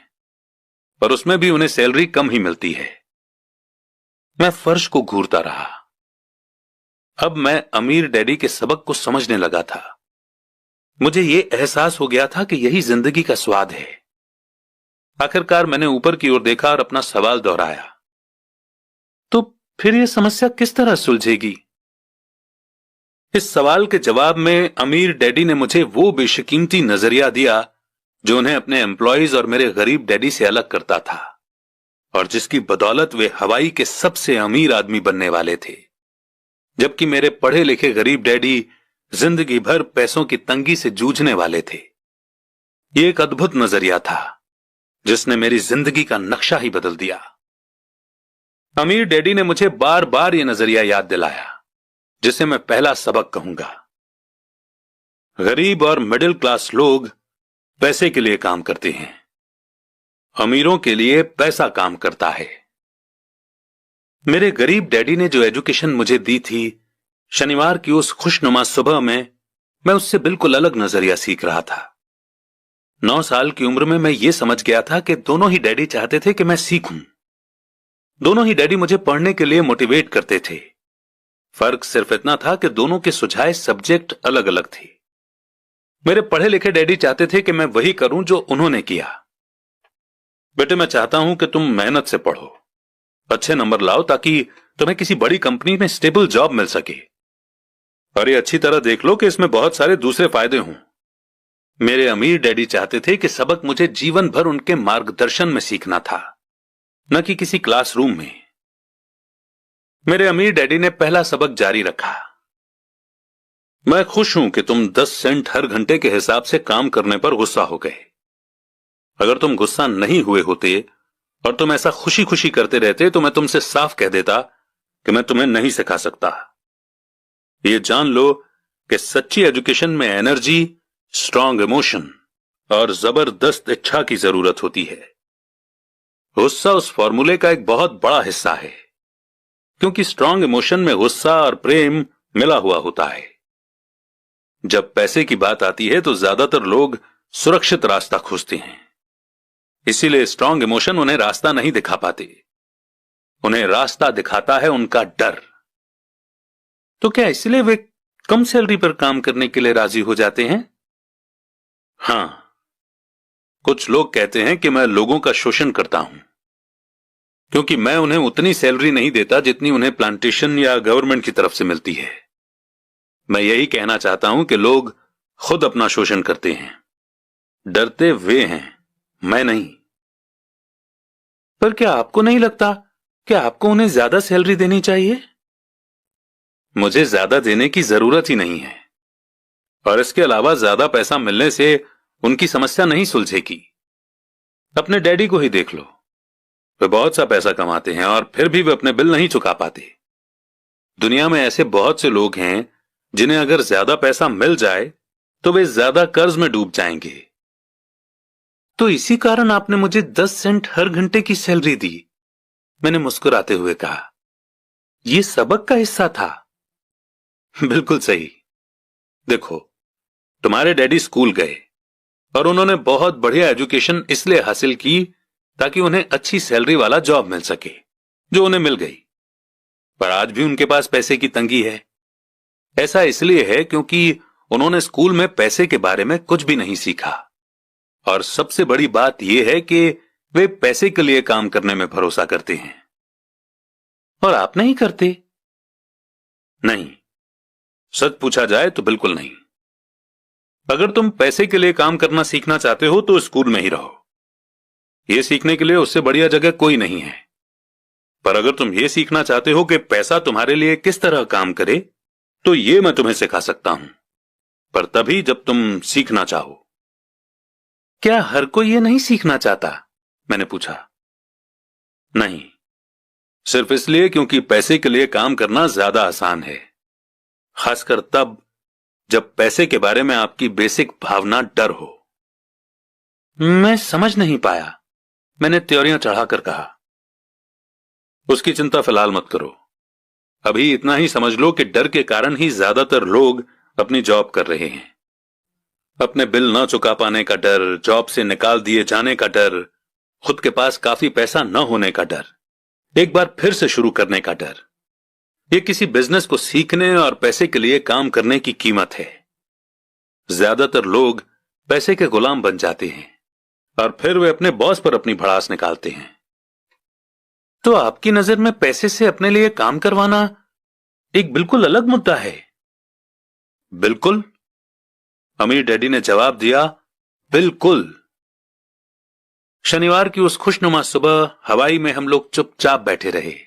पर उसमें भी उन्हें सैलरी कम ही मिलती है। मैं फर्श को घूरता रहा। अब मैं अमीर डैडी के सबक को समझने लगा था। मुझे यह एहसास हो गया था कि यही जिंदगी का स्वाद है। आखिरकार मैंने ऊपर की ओर देखा और अपना सवाल दोहराया, तो फिर यह समस्या किस तरह सुलझेगी? इस सवाल के जवाब में अमीर डैडी ने मुझे वो बेशकीमती नजरिया दिया जो उन्हें अपने एम्प्लॉयज और मेरे गरीब डैडी से अलग करता था, और जिसकी बदौलत वे हवाई के सबसे अमीर आदमी बनने वाले थे, जबकि मेरे पढ़े लिखे गरीब डैडी जिंदगी भर पैसों की तंगी से जूझने वाले थे। यह एक अद्भुत नजरिया था जिसने मेरी जिंदगी का नक्शा ही बदल दिया। अमीर डैडी ने मुझे बार बार यह नजरिया याद दिलाया, जिसे मैं पहला सबक कहूंगा। गरीब और मिडिल क्लास लोग पैसे के लिए काम करते हैं, अमीरों के लिए पैसा काम करता है। मेरे गरीब डैडी ने जो एजुकेशन मुझे दी थी, शनिवार की उस खुशनुमा सुबह में मैं उससे बिल्कुल अलग नजरिया सीख रहा था। 9 साल की उम्र में मैं ये समझ गया था कि दोनों ही डैडी चाहते थे कि मैं सीखूं। दोनों ही डैडी मुझे पढ़ने के लिए मोटिवेट करते थे। फर्क सिर्फ इतना था कि दोनों के सुझाए सब्जेक्ट अलग अलग थे। मेरे पढ़े लिखे डैडी चाहते थे कि मैं वही करूं जो उन्होंने किया। बेटे, मैं चाहता हूं कि तुम मेहनत से पढ़ो, अच्छे नंबर लाओ ताकि तुम्हें किसी बड़ी कंपनी में स्टेबल जॉब मिल सके। और ये अच्छी तरह देख लो कि इसमें बहुत सारे दूसरे फायदे हों। मेरे अमीर डैडी चाहते थे कि सबक मुझे जीवन भर उनके मार्गदर्शन में सीखना था, न कि किसी क्लासरूम में। मेरे अमीर डैडी ने पहला सबक जारी रखा। मैं खुश हूं कि तुम 10 सेंट हर घंटे के हिसाब से काम करने पर गुस्सा हो गए। अगर तुम गुस्सा नहीं हुए होते और तुम ऐसा खुशी खुशी करते रहते तो मैं तुमसे साफ कह देता कि मैं तुम्हें नहीं सिखा सकता। ये जान लो कि सच्ची एजुकेशन में एनर्जी, स्ट्रांग इमोशन और जबरदस्त इच्छा की जरूरत होती है। गुस्सा उस फॉर्मूले का एक बहुत बड़ा हिस्सा है, क्योंकि स्ट्रांग इमोशन में गुस्सा और प्रेम मिला हुआ होता है। जब पैसे की बात आती है तो ज्यादातर लोग सुरक्षित रास्ता खोजते हैं, इसीलिए स्ट्रांग इमोशन उन्हें रास्ता नहीं दिखा पाते। उन्हें रास्ता दिखाता है उनका डर। तो क्या इसलिए वे कम सैलरी पर काम करने के लिए राजी हो जाते हैं? हां, कुछ लोग कहते हैं कि मैं लोगों का शोषण करता हूं, क्योंकि मैं उन्हें उतनी सैलरी नहीं देता जितनी उन्हें प्लांटेशन या गवर्नमेंट की तरफ से मिलती है। मैं यही कहना चाहता हूं कि लोग खुद अपना शोषण करते हैं। डरते वे हैं, मैं नहीं। पर क्या आपको नहीं लगता कि आपको उन्हें ज्यादा सैलरी देनी चाहिए? मुझे ज्यादा देने की जरूरत ही नहीं है, और इसके अलावा ज्यादा पैसा मिलने से उनकी समस्या नहीं सुलझेगी। अपने डैडी को ही देख लो, वे बहुत सा पैसा कमाते हैं और फिर भी वे अपने बिल नहीं चुका पाते। दुनिया में ऐसे बहुत से लोग हैं जिन्हें अगर ज्यादा पैसा मिल जाए तो वे ज्यादा कर्ज में डूब जाएंगे। तो इसी कारण आपने मुझे 10 सेंट हर घंटे की सैलरी दी, मैंने मुस्कुराते हुए कहा। यह सबक का हिस्सा था। बिल्कुल सही। देखो, तुम्हारे डैडी स्कूल गए और उन्होंने बहुत बढ़िया एजुकेशन इसलिए हासिल की ताकि उन्हें अच्छी सैलरी वाला जॉब मिल सके, जो उन्हें मिल गई। पर आज भी उनके पास पैसे की तंगी है। ऐसा इसलिए है क्योंकि उन्होंने स्कूल में पैसे के बारे में कुछ भी नहीं सीखा। और सबसे बड़ी बात यह है कि वे पैसे के लिए काम करने में भरोसा करते हैं। और आप नहीं करते? नहीं, सच पूछा जाए तो बिल्कुल नहीं। अगर तुम पैसे के लिए काम करना सीखना चाहते हो तो स्कूल में ही रहो। यह सीखने के लिए उससे बढ़िया जगह कोई नहीं है। पर अगर तुम यह सीखना चाहते हो कि पैसा तुम्हारे लिए किस तरह काम करे, तो यह मैं तुम्हें सिखा सकता हूं, पर तभी जब तुम सीखना चाहो। क्या हर कोई यह नहीं सीखना चाहता? मैंने पूछा। नहीं, सिर्फ इसलिए क्योंकि पैसे के लिए काम करना ज्यादा आसान है, खासकर तब जब पैसे के बारे में आपकी बेसिक भावना डर हो। मैं समझ नहीं पाया, मैंने त्योरियां चढ़ाकर कहा। उसकी चिंता फिलहाल मत करो। अभी इतना ही समझ लो कि डर के कारण ही ज्यादातर लोग अपनी जॉब कर रहे हैं। अपने बिल न चुका पाने का डर, जॉब से निकाल दिए जाने का डर, खुद के पास काफी पैसा न होने का डर, एक बार फिर से शुरू करने का डर। यह किसी बिजनेस को सीखने और पैसे के लिए काम करने की कीमत है। ज्यादातर लोग पैसे के गुलाम बन जाते हैं और फिर वे अपने बॉस पर अपनी भड़ास निकालते हैं। तो आपकी नजर में पैसे से अपने लिए काम करवाना एक बिल्कुल अलग मुद्दा है? बिल्कुल, अमीर डैडी ने जवाब दिया, बिल्कुल। शनिवार की उस खुशनुमा सुबह हवाई में हम लोग चुपचाप बैठे रहे।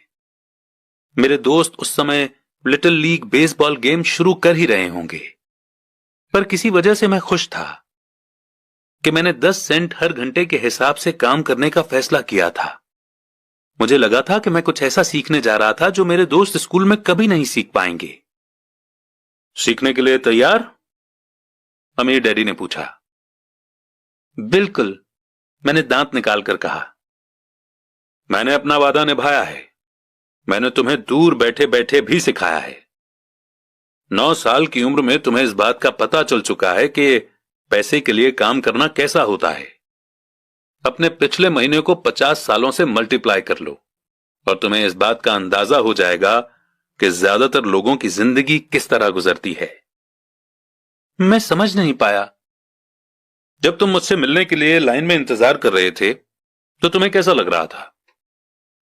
मेरे दोस्त उस समय लिटिल लीग बेसबॉल गेम शुरू कर ही रहे होंगे, पर किसी वजह से मैं खुश था कि मैंने 10 सेंट हर घंटे के हिसाब से काम करने का फैसला किया था। मुझे लगा था कि मैं कुछ ऐसा सीखने जा रहा था जो मेरे दोस्त स्कूल में कभी नहीं सीख पाएंगे। सीखने के लिए तैयार? अमीर डैडी ने पूछा। बिल्कुल, मैंने दांत निकालकर कहा। मैंने अपना वादा निभाया है। मैंने तुम्हें दूर बैठे बैठे भी सिखाया है। 9 साल की उम्र में तुम्हें इस बात का पता चल चुका है कि पैसे के लिए काम करना कैसा होता है। अपने पिछले महीने को 50 सालों से मल्टीप्लाई कर लो और तुम्हें इस बात का अंदाजा हो जाएगा कि ज्यादातर लोगों की जिंदगी किस तरह गुजरती है। मैं समझ नहीं पाया। जब तुम मुझसे मिलने के लिए लाइन में इंतजार कर रहे थे तो तुम्हें कैसा लग रहा था?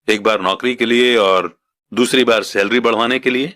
एक बार नौकरी के लिए और दूसरी बार सैलरी बढ़वाने के लिए।